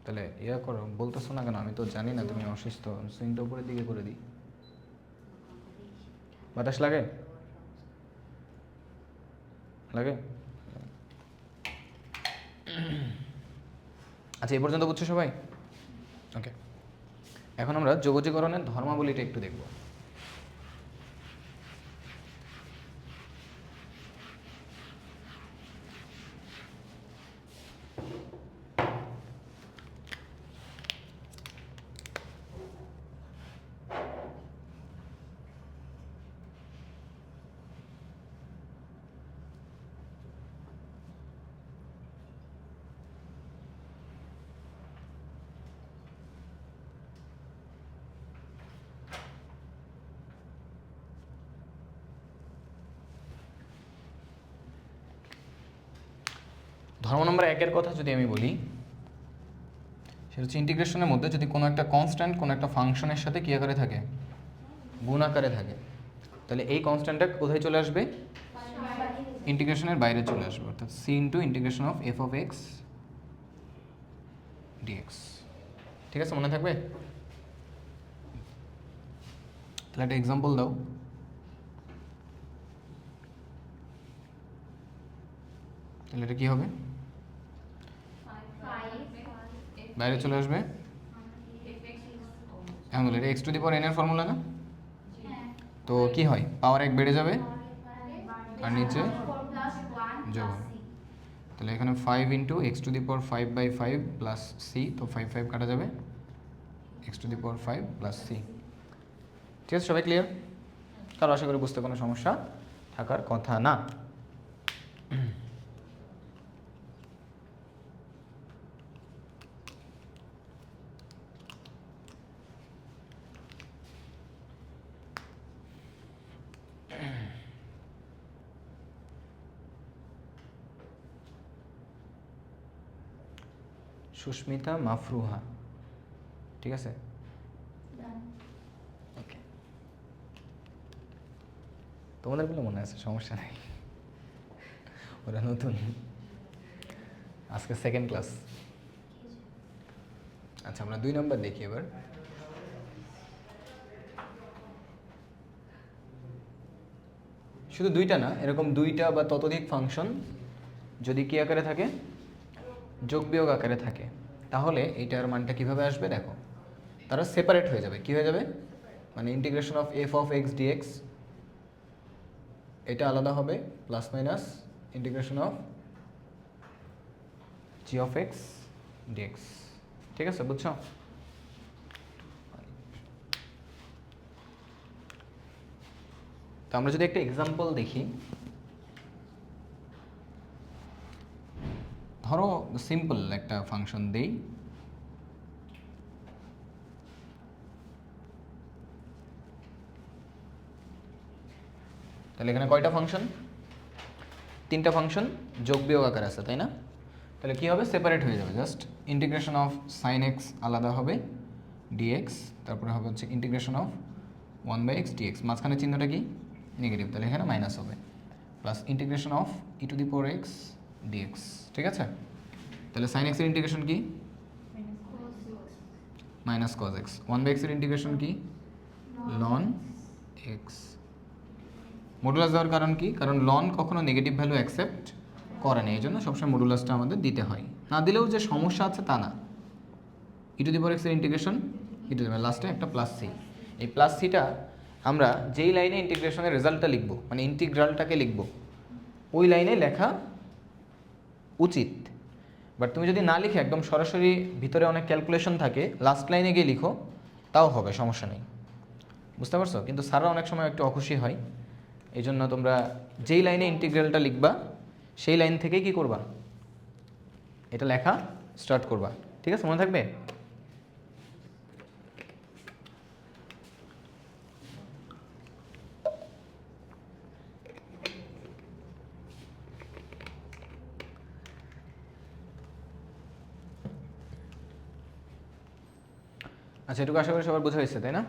তাহলে ইয়া করো, বলতেছো না কেন? আমি তো জানি না তুমি অসুস্থ। সুইংটা উপরের দিকে করে দিই। বাতাস লাগে? লাগে? আচ্ছা, এই পর্যন্ত বুঝছো সবাই? ওকে, এখন আমরা যোগজীকরণের ধর্মাবলীটা একটু দেখব। ধর্ম নম্বর 1-এর কথা যদি আমি বলি, সেটা হচ্ছে ইন্টিগ্রেশনের মধ্যে যদি কোনো একটা কনস্ট্যান্ট কোনো একটা ফাংশনের সাথে কী আকারে থাকে, গুণ আকারে থাকে, তাহলে এই কনস্ট্যান্টটা কোথায় চলে আসবে? ইন্টিগ্রেশনের বাইরে চলে আসবে, অর্থাৎ c into integration of f of x dx. ঠিক আছে, মনে থাকবে? তাহলে একটা এক্সাম্পল দাও। তাহলে এটা কী হবে? বাইরে চলে আসবে। এখন এটা x to the power n এর ফর্মুলা না? তো কি হয়, পাওয়ার 1 বেড়ে যাবে আর নিচে যোগ হবে। তাহলে এখানে 5 into x to the power 5/5 plus c, তো 5 কাটা যাবে, x to the power 5 plus c. ঠিক আছে, সবাই ক্লিয়ার? কারো আশা করি বুঝতে কোনো সমস্যা থাকার কথা না। সুস্মিতা মাফরুহা, ঠিক আছে? ওকে, তোমাদেরগুলো মনে আছে, সমস্যা নেই, ওরা নতুন, আজকে সেকেন্ড ক্লাস। আচ্ছা, আমরা 2 নম্বর দেখি এবার। শুধু 2টা না, এরকম 2টা বা ততোধিক ফাংশন যদি কি আকারে থাকে, যোগ বিয়োগ আকারে থাকে, তাহলে এইটার মানটা কিভাবে আসবে দেখো। তারা সেপারেট হয়ে যাবে। কি হয়ে যাবে? মানে integration of f of x dx এটা আলাদা হবে, plus minus integration of g of x dx. ঠিক আছে, বুঝছো? তো আমরা যদি একটা এক্সাম্পল দেখি, ধরো সিম্পল একটা ফাংশন দেই। তাহলে এখানে কয়টা ফাংশন? 3টা ফাংশন যোগ বিয়োগ আকারে আছে, তাই না? তাহলে কি হবে? সেপারেট হয়ে যাবে। Just integration of sine x আলাদা হবে ডিএক্স, তারপরে হবে হচ্ছে ইন্টিগ্রেশন অফ 1/x ডিএক্স, মাঝখানে চিহ্নটা কি? নেগেটিভ, তাহলে এখানে মাইনাস হবে, plus integration of e to the power x dx. ঠিক আছে, তাহলে সাইন এক্সের ইন্টিগ্রেশন কি? Minus cos x. 1/x এর ইন্টিগ্রেশন কি? Loan x. মডুলাস দেওয়ার কারণ কি? কারণ লন কখনো নেগেটিভ ভ্যালু অ্যাকসেপ্ট করে না, এই জন্য সবসময় মডুলাসটা আমাদের দিতে হয়। না দিলেও যে সমস্যা আছে তা না। ই টু দি পাওয়ার এক্স এর ইন্টিগ্রেশন ই টু দি পাওয়ার লাস্টে একটা প্লাস সি। এই প্লাস সিটা আমরা যেই লাইনে ইন্টিগ্রেশনের রেজাল্টটা লিখবো, মানে ইন্টিগ্রালটাকে লিখবো, ওই লাইনে লেখা উচিত। বাট তুমি যদি না লিখে একদম সরাসরি ভিতরে অনেক ক্যালকুলেশন থাকে লাস্ট লাইনে গিয়ে লিখো, তাও হবে, সমস্যা নেই। বুঝতে পারছো? কিন্তু স্যাররা অনেক সময় একটু অখুশি হয়, এই জন্য তোমরা যেই লাইনে ইন্টিগ্রালটা লিখবা সেই লাইন থেকেই কী করবা, এটা লেখা স্টার্ট করবা। ঠিক আছে, মনে থাকবে? আচ্ছা, এটুকু আশা করি সবার বোঝা হয়েছে, তাই না?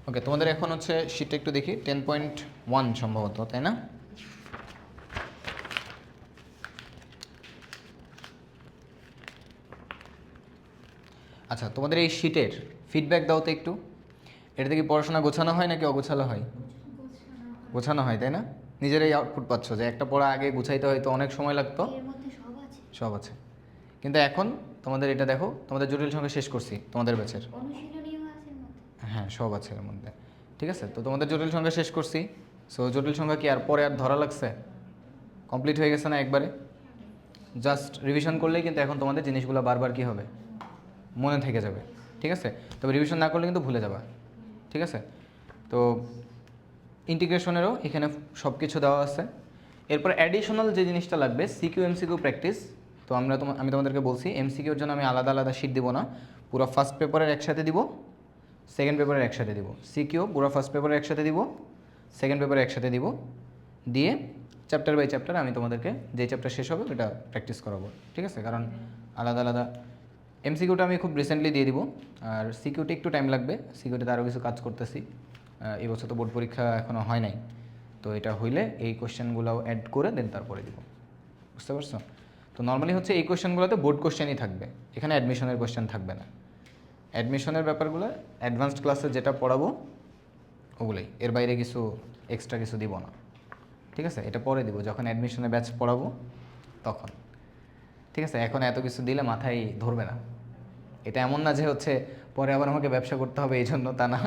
ওকে, তোমাদের এখন হচ্ছে শীটটা একটু দেখি, 10.1 সম্ভবত, তাই না? আচ্ছা, তোমাদের এই শীটের ফিডব্যাক দাও তো একটু। এটা থেকে পড়াশোনা গোছানো হয় নাকি অগোছালো হয়? গোছানো হয়, তাই না? নিজেরাই আউটপুট পাচ্ছ যে একটা পড়া আগে গুছাইতে হয়তো অনেক সময় লাগতো, এর মধ্যে সব আছে। সব আছে। কিন্তু এখন তোমাদের এটা দেখো, তোমাদের জটিল সংখ্যা শেষ করছি তোমাদের ব্যাচের। অনুশীলনীও আছে এর মধ্যে। হ্যাঁ, সব আছে এর মধ্যে। ঠিক আছে, তো তোমাদের জটিল সংখ্যা শেষ করছি। সো জটিল সংখ্যা কি আর পরে আর ধরা লাগছে? কমপ্লিট হয়ে গেছে না একবারে? জাস্ট রিভিশন করলেই কিন্তু এখন তোমাদের জিনিসগুলো বারবার কী হবে, মনে থেকে যাবে। ঠিক আছে, তবে রিভিশন না করলে কিন্তু ভুলে যাবা। ঠিক আছে, তো ইন্টিগ্রেশনেরও এখানে সব কিছু দেওয়া আছে। এরপর অ্যাডিশনাল যে জিনিসটা লাগবে, সিকিউ এমসিকিউ প্র্যাকটিস। তো আমি তোমাদেরকে বলছি এমসিকিউর জন্য আমি আলাদা আলাদা শিট দিব না, পুরো ফার্স্ট পেপারের একসাথে দিব, সেকেন্ড পেপারের একসাথে দিব। সিকিউ পুরো ফার্স্ট পেপারের একসাথে দিব, সেকেন্ড পেপারের একসাথে দিব, দিয়ে চ্যাপ্টার বাই চ্যাপ্টার আমি তোমাদেরকে যে চ্যাপ্টার শেষ হবে ওটা প্র্যাকটিস করাবো। ঠিক আছে, কারণ আলাদা আলাদা এমসিকিউটা আমি খুব রিসেন্টলি দিয়ে দিব, আর সিকিউটা একটু টাইম লাগবে। সিকিউটাতে আরও কিছু কাজ করতেছি, এই বছর তো বোর্ড পরীক্ষা এখনও হয় নাই, তো এটা হইলে এই কোয়েশ্চেনগুলোও অ্যাড করে দেন তারপরে দিব। বুঝতে পারছো? তো নর্মালি হচ্ছে এই কোয়েশ্চেনগুলোতে বোর্ড কোয়েশ্চেনই থাকবে, এখানে অ্যাডমিশনের কোয়েশ্চেন থাকবে না। অ্যাডমিশনের ব্যাপারগুলো অ্যাডভান্সড ক্লাসে যেটা পড়াবো ওগুলোই, এর বাইরে কিছু এক্সট্রা কিছু দিব না। ঠিক আছে, এটা পরে দিব যখন অ্যাডমিশনের ব্যাচ পড়াবো তখন। ঠিক আছে, এখন এত কিছু দিলে মাথায় ধরবে না। এটা এমন না যে হচ্ছে পরে আবার আমাকে ব্যবসা করতে হবে এই জন্য, তা না।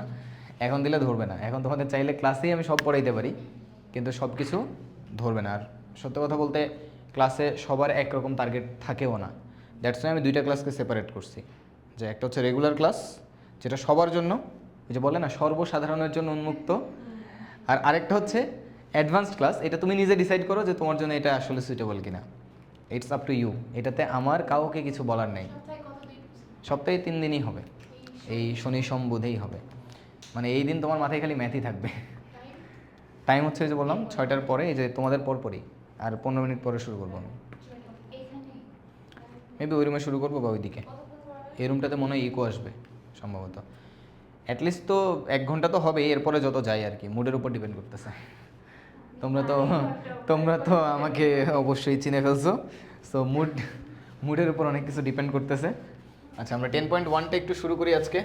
এখন দিলে ধরবে না। এখন তোমাদের চাইলে ক্লাসেই আমি সব পড়াইতে পারি, কিন্তু সব কিছু ধরবে না। আর সত্য কথা বলতে ক্লাসে সবার একরকম টার্গেট থাকেও না। দ্যাটস ওয়াই আমি দুইটা ক্লাসকে সেপারেট করছি, যে একটা হচ্ছে রেগুলার ক্লাস, যেটা সবার জন্য, ওই যে বলে না সর্বসাধারণের জন্য উন্মুক্ত, আর আরেকটা হচ্ছে অ্যাডভান্সড ক্লাস। এটা তুমি নিজে ডিসাইড করো যে তোমার জন্য এটা আসলে সুইটেবল কিনা। ইটস আপ টু ইউ, এটাতে আমার কাউকে কিছু বলার নেই। সপ্তাহে 3 দিনই হবে, এই শনি সোম বুধেই হবে। মানে এই দিন তোমার মাথায় খালি ম্যাথই থাকবে। টাইম হচ্ছে যে বললাম 6টার পরে, এই যে তোমাদের পরপরই, আর 15 মিনিট পরে শুরু করবো আমি। মেবি ওই রুমে শুরু করবো বা ওইদিকে। এই রুমটাতে মনে হয় ইকো আসবে সম্ভবত। অ্যাটলিস্ট তো 1 ঘন্টা তো হবে, এরপরে যত যাই আর কি, মুডের উপর ডিপেন্ড করতেছে। তোমরা তো আমাকে অবশ্যই চিনে ফেলছো, সো মুডের উপর অনেক কিছু ডিপেন্ড করতেছে। আচ্ছা, আমরা 10.1টা একটু শুরু করি আজকে।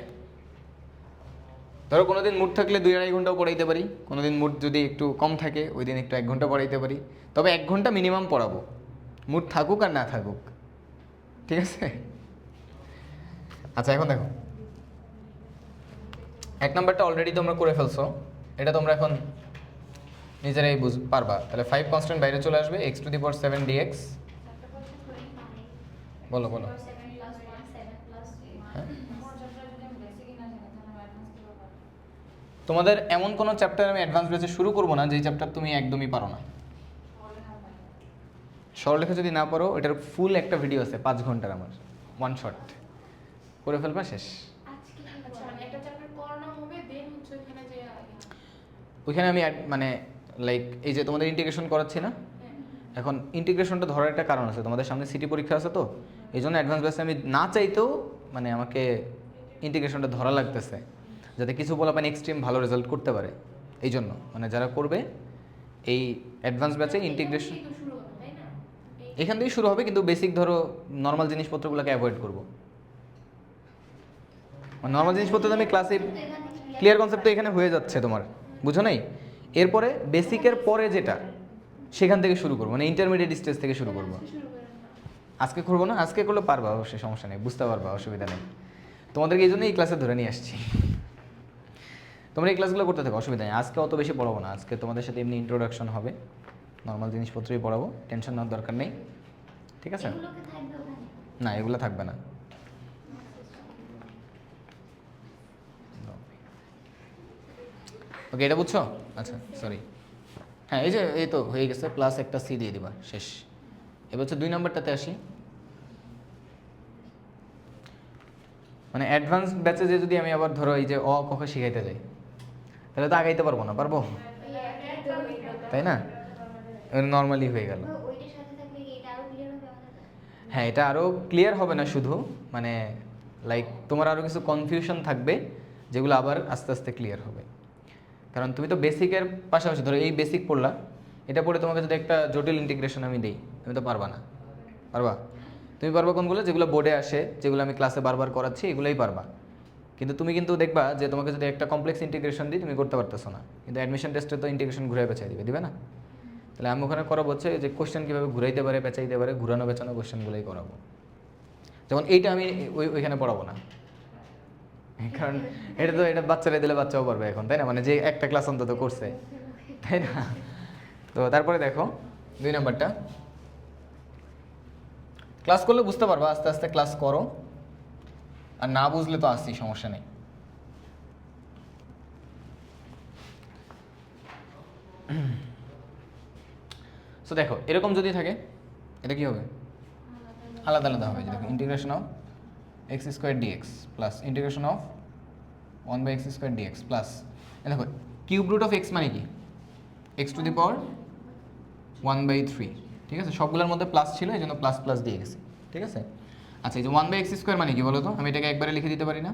ধরো কোনো দিন মুড থাকলে 2-2.5 ঘন্টাও পড়াইতে পারি, কোনো দিন মুড যদি একটু কম থাকে ওই দিন একটু 1 ঘন্টা পড়াইতে পারি, তবে 1 ঘন্টা মিনিমাম পড়াবো, মুড থাকুক আর না থাকুক। ঠিক আছে? আচ্ছা, এখন দেখো 1 নাম্বারটা অলরেডি তোমরা করে ফেলছো, এটা তোমরা এখন নিজেরাই পারবা। তাহলে 5 কনস্ট্যান্ট বাইরে চলে আসবে, x⁴ dx। বলো বলো। হ্যাঁ, তোমাদের এমন কোনো চ্যাপ্টার আমি অ্যাডভান্স বেসে শুরু করবো না যেই চ্যাপ্টার তুমি একদমই পারো না। সরলরেখা যদি না পারো, এটার ফুল একটা ভিডিও আছে 5 ঘন্টার, আমার ওয়ান শট করে ফেলবা, শেষ। ওইখানে আমি মানে লাইক এই যে তোমাদের ইন্টিগ্রেশন করাচ্ছি না, এখন ইন্টিগ্রেশনটা ধরার একটা কারণ আছে, তোমাদের সামনে সিটি পরীক্ষা আছে, তো এই জন্য অ্যাডভান্স ব্যাচে আমি না চাইতেও মানে আমাকে ইন্টিগ্রেশনটা ধরা লাগতেছে, যাতে কিছু পোলাপান এক্সট্রিম ভালো রেজাল্ট করতে পারে। এই জন্য মানে যারা করবে এই অ্যাডভান্স ব্যাচে ইন্টিগ্রেশন এখান থেকেই শুরু হবে, কিন্তু বেসিক ধরো নর্মাল জিনিসপত্রগুলোকে অ্যাভয়েড করবো। মানে নর্মাল জিনিসপত্র তো আমি ক্লাসে ক্লিয়ার কনসেপ্ট তো এখানে হয়ে যাচ্ছে তোমার, বুঝো নাই? এরপরে বেসিকের পরে যেটা সেখান থেকে শুরু করবো, মানে ইন্টারমিডিয়েট স্টেজ থেকে শুরু করবো। আজকে করবো না, আজকে করলে পারবা অবশ্যই, সমস্যা নেই, বুঝতে পারবা, অসুবিধা নেই। তোমাদেরকে এই জন্য এই ক্লাসে ধরে নিয়ে আসছি। তোমরা এই ক্লাসগুলো করতে থাকো, অসুবিধা নেই। আজকে অত বেশি পড়াবো না, আজকে তোমাদের সাথে এমনি ইন্ট্রোডাকশন হবে, নর্মাল জিনিসপত্রই পড়াবো, টেনশন নেওয়ার দরকার নেই, ঠিক আছে? এগুলোকে থাকবে ওখানে? না, এগুলো থাকবে না। ওকে, এটা বুঝছো? আচ্ছা, সরি। হ্যাঁ, এই যে এই তো হয়ে গেছে, প্লাস একটা সি দিয়ে দিবা, শেষ। এবার হচ্ছে 2 নম্বরটাতে আসি। মানে অ্যাডভান্স ব্যাচে যে যদি আমি আবার ধরো এই যে অ ক খ শিখাইতে যাই, তাহলে তো আগাইতে পারবো না, পারবো? তাই না? নর্মালি হয়ে গেল। ওইটার সাথে থাকলে কি এটা আরো ক্লিয়ার হবে আমাদের? হ্যাঁ, এটা আরও ক্লিয়ার হবে না শুধু, মানে লাইক তোমার আরও কিছু কনফিউশন থাকবে, যেগুলো আবার আস্তে আস্তে ক্লিয়ার হবে। কারণ তুমি তো বেসিকের পাশাপাশি ধরো এই বেসিক পড়লা, এটা পড়ে তোমাকে যদি একটা জটিল ইন্টিগ্রেশন আমি দিই, তুমি তো পারবা না। পারবা? তুমি পারবা কোনগুলো? যেগুলো বোর্ডে আসে, যেগুলো আমি ক্লাসে বারবার করাচ্ছি, এগুলোই পারবা। কিন্তু তুমি কিন্তু দেখবা যে তোমাকে যদি একটা কমপ্লেক্স ইন্টিগ্রেশন দিই, তুমি করতে পারতেছো না। কিন্তু অ্যাডমিশন টেস্টে তো ইন্টিগ্রেশন ঘুরে পেঁচাই দিবে না? তাহলে আমি ওখানে করাবো হচ্ছে যে কোশ্চেন কীভাবে ঘুরাইতে পারে, পেঁচাইতে পারে, ঘুরানো পেঁচানো কোশ্চেনগুলোই করাবো। যেমন এইটা আমি ওইখানে পড়াবো না, কারণ এটা বাচ্চারা দিলে বাচ্চাও পারবে এখন, তাই না? মানে যে একটা ক্লাস অন্তত করছে, তাই না? তো তারপরে দেখো 2 নম্বরটা, ক্লাস করলে বুঝতে পারবা, আস্তে আস্তে ক্লাস করো, আর না বুঝলে তো আসছি, সমস্যা নেই। সো দেখো এরকম যদি থাকে, এটা কি হবে? আলাদা আলাদা হবে। দেখো integration of x square dx plus integration of 1/x square dx plus, দেখো কিউব রুট অফ এক্স মানে কি? এক্স টু দি পাওয়ার 1/3, ঠিক আছে? সবগুলোর মধ্যে প্লাস ছিল, এই জন্য প্লাস প্লাস দিয়ে গেছি, ঠিক আছে? আচ্ছা, এই যে 1/x স্কোয়ার মানে কি বলো তো? আমি এটাকে একবারে লিখে দিতে পারি না?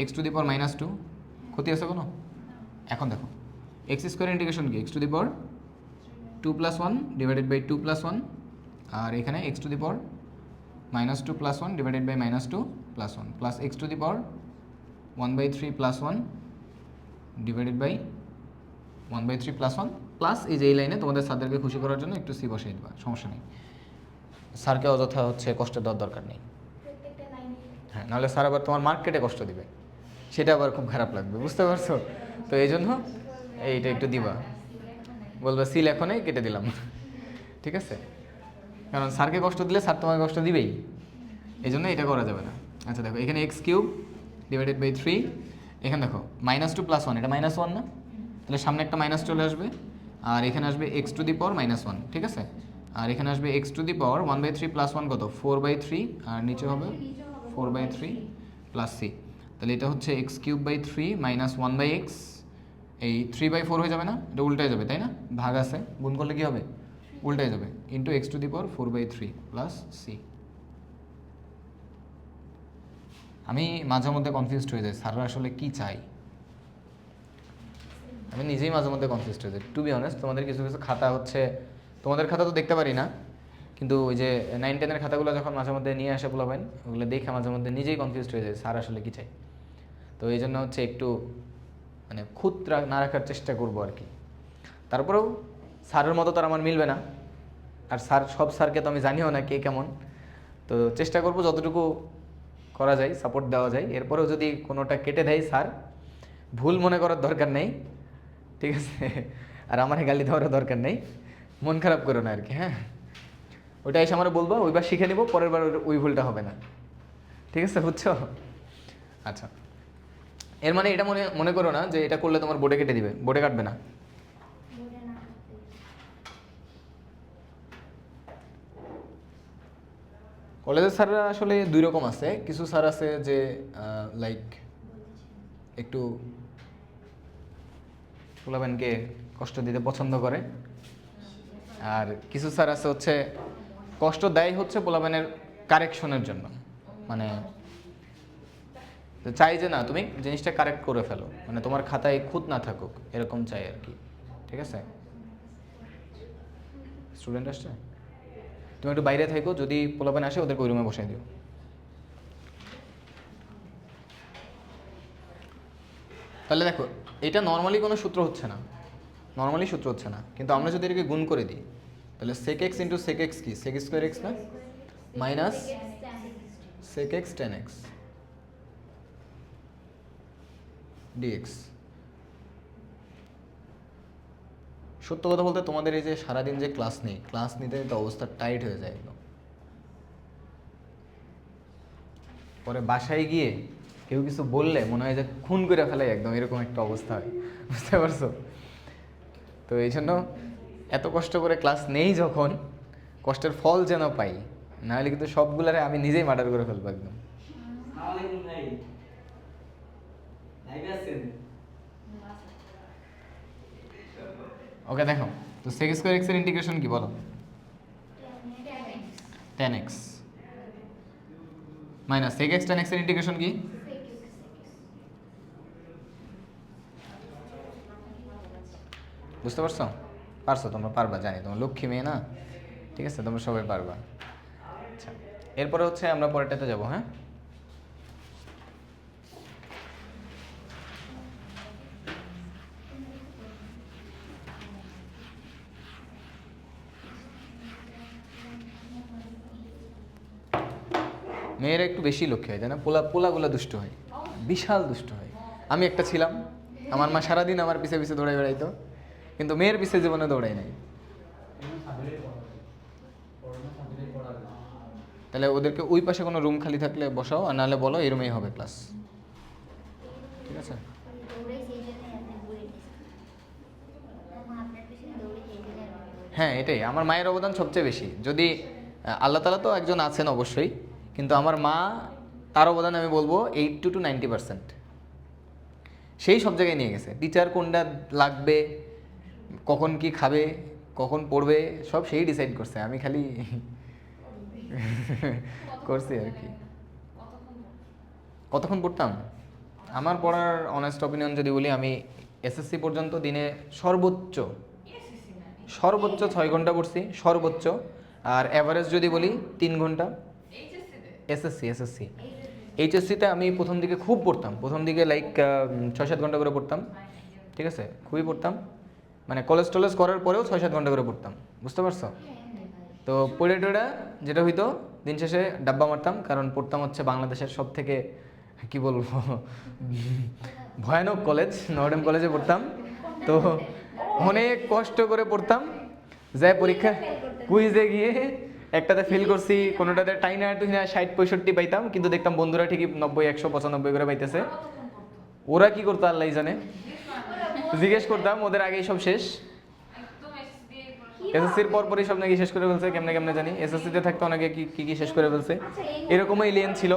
এক্স টু দি পাওয়ার -2, ক্ষতি আছে কোনো? এখন দেখো এক্স স্কোয়ার ইন্টিগ্রেশন কি? X to the power 2 + 1 divided by 2 + 1, আর এখানে x to the power -2 + 1 divided by -2 + 1 plus x to the power 1/3 + 1 divided by 1/3 + 1 plus এই যে এই লাইনে তোমাদের স্যারদেরকে খুশি করার জন্য একটু সি বসিয়ে দেবা, সমস্যা নেই। স্যারকে অযথা হচ্ছে কষ্ট দেওয়ার দরকার নেই। প্রত্যেকটা লাইনে হ্যাঁ, নাহলে স্যার আবার তোমার মার্ক কেটে কষ্ট দিবে, সেটা আবার খুব খারাপ লাগবে, বুঝতে পারছো? তো এই জন্য এইটা একটু দিবা, বলবা সি লেখনে কেটে দিলাম, ঠিক আছে? কারণ স্যারকে কষ্ট দিলে স্যার তোমাকে কষ্ট দিবেই, এই জন্য এটা করা যাবে না। আচ্ছা দেখো এখানে x³ ডিভাইডেড বাই 3, এখানে দেখো -2 + 1, এটা -1 না? তাহলে সামনে একটা মাইনাস চলে আসবে, আর এখানে আসবে x টু দি পাওয়ার -1, ঠিক আছে? আর এখানে আসবে x টু দি পাওয়ার 1/3 + 1 কত? 4/3, আর নিচে হবে 4/3 প্লাস c। তাহলে এটা হচ্ছে x³/3 - 1/x, এই 3/4 হয়ে যাবে না? এটা উল্টে যাবে, তাই না? ভাগ আছে, গুণ করলে কি হবে? উল্টে যাবে, into x two the power 4/3 plus c। আমি মাঝে মধ্যে কনফিউজড হয়ে যাই, স্যাররা আসলে কি চাই, আমি নিজেই মাঝে মধ্যে কনফিউজড হয়ে যাই, টু বি অনেস্ট। তোমাদের কিছু কিছু খাতা হচ্ছে, তোমাদের খাতা তো দেখতে পারি না, কিন্তু ওই যে 9-10 খাতাগুলো যখন মাঝে মধ্যে নিয়ে আসে পোলাবেন, ওগুলো দেখে মাঝে মধ্যে নিজেই কনফিউজড হয়ে যায়, স্যার আসলে কি চাই। তো এই জন্য হচ্ছে একটু মানে খুঁত না রাখার চেষ্টা করবো আর কি। তারপরেও স্যারের মতো তো আর আমার মিলবে না, আর সব স্যারকে তো আমি জানিও না কে কেমন, তো চেষ্টা করবো যতটুকু করা যায় সাপোর্ট দেওয়া যায়। এরপরেও যদি কোনোটা কেটে দেয় স্যার, ভুল মনে করার দরকার নেই, ঠিক আছে? আর আমার গালি দেওয়ারও দরকার নেই, মন খারাপ করো না আর কি। হ্যাঁ, ওইটা এসে আমার বলবো, ওইবার শিখে নিব, পরের বার ওই ভুলটা হবে না, ঠিক আছে? বুঝছো? আচ্ছা, এর মানে এটা মনে করো না যে এটা করলে তোমার বোর্ডে কেটে দিবে, বোর্ডে কাটবে না। বোর্ডে না করতে। কলেজের স্যাররা আসলে 2 রকম আছে, কিছু স্যার আছে যে লাইক একটু পোলাবেনকে কষ্ট দিতে পছন্দ করে, আর কিছু স্যার আছে হচ্ছে কষ্ট দেয় হচ্ছে পোলাপানের কারেকশনের জন্য, মানে চাই যে না তুমি জিনিসটা কারেক্ট করে ফেলো, মানে তোমার খাতায় খুঁত না থাকুক, এরকম চাই আর কি। ঠিক আছে, স্টুডেন্ট আসছে, তুমি একটু বাইরে থাকো, যদি পোলাপান আসে ওদেরকে ওই রুমে বসাই দিও। তাহলে দেখো এটা নর্মালি কোনো সূত্র হচ্ছে না, নর্মালি সূত্র হচ্ছে না, কিন্তু আমরা যদি এটাকে গুণ করে দিই তাহলে sec x into sec x কি, সেক স্কোয়ার এক্স না, minus sec x tan x dx. সত্য কথা বলতে তোমাদের এই যে সারাদিন যে ক্লাস নেই, ক্লাস নিতে নিতে অবস্থা টাইট হয়ে যায় একদম, পরে বাসায় গিয়ে কেউ কিছু বললে মনে হয় যে খুন করে ফেলে একদম, এরকম একটা অবস্থা হয়, বুঝতে পারছো? তো এই জন্য এত কষ্ট করে ক্লাস নেই যখন, কষ্টের ফল যেন পাই, নাহলে কিন্তু সবগুলারে আমি নিজেই মার্ডার করে ফেলবো একদম। ওকে দেখো, তো সেক স্কোয়ার এক্স এর ইন্টিগ্রেশন কি বলো? 10x minus sec x 10x এর ইন্টিগ্রেশন কি? বুঝতে পারছো? পারছো, তোমরা পারবা জানি, তোমরা লক্ষ্মী মেয়ে না, ঠিক আছে, তোমরা সবাই পারবা। আচ্ছা, এরপরে হচ্ছে আমরা পরেরটাতে যাবো। হ্যাঁ, মেয়েরা একটু বেশি লক্ষ্মী হয়, জানো, পোলাগুলা দুষ্ট হয়, বিশাল দুষ্ট হয়। আমি একটা ছিলাম, আমার মা সারাদিন আমার পিছে পিছে দৌড়াই বেড়াইতো, কিন্তু মেয়ের পিছে জীবনে দৌড়াই নাই। তাহলে ওদেরকে ওই পাশে কোনো রুম খালি থাকলে বসাও, আর নাহলে বলো এই রুমেই হবে ক্লাস, ঠিক আছে? হ্যাঁ, এটাই আমার মায়ের অবদান সবচেয়ে বেশি। যদি আল্লাহ তাআলা তো একজন আছেন অবশ্যই, কিন্তু আমার মা, তার অবদান আমি বলবো 80 to 90%। সেই সব জায়গায় নিয়ে গেছে, টিচার কোনটা লাগবে, কখন কি খাবে, কখন পড়বে, সব সেই ডিসাইড করছে, আমি খালি করছি আর কি। কতক্ষণ পড়তাম? আমার পড়ার অনেস্ট অপিনিয়ন যদি বলি, আমি এসএসসি পর্যন্ত দিনে সর্বোচ্চ 6 ঘন্টা পড়ছি, সর্বোচ্চ। আর অ্যাভারেজ যদি বলি 3 ঘন্টা। এসএসসি এইচএসসিতে আমি প্রথম দিকে খুব পড়তাম, প্রথম দিকে লাইক 6-7 ঘন্টা করে পড়তাম, ঠিক আছে, খুবই পড়তাম, মানে কলেজ টলেজ করার পরেও 6-7 ঘন্টা করে পড়তাম, বুঝতে পারছো? তো পড়ে টোড়া যেটা হইতো, দিন শেষে ডাব্বা মারতাম, কারণ পড়তাম হচ্ছে বাংলাদেশের সব থেকে কি বলবো ভয়ানক কলেজ, নর্ডেম কলেজে পড়তাম। তো অনেক কষ্ট করে পড়তাম, যাই পরীক্ষা কুইজে গিয়ে একটাতে ফেল করছি, কোনোটাতে টাইনা টুইনা 60-65 পাইতাম, কিন্তু দেখতাম বন্ধুরা ঠিকই 90-100-95 করে পাইতেছে। ওরা কি করতো আল্লাহ জানে, জিজ্ঞেস করতাম, ওদের আগেই সব শেষ। এসএসসির পরপরই সব নাকি শেষ করে ফেলছে, কেমনে কেমনে জানি, এসএসসিতে থাকতে অনেকে কি কি শেষ করে ফেলছে, এরকমই এলিয়েন ছিল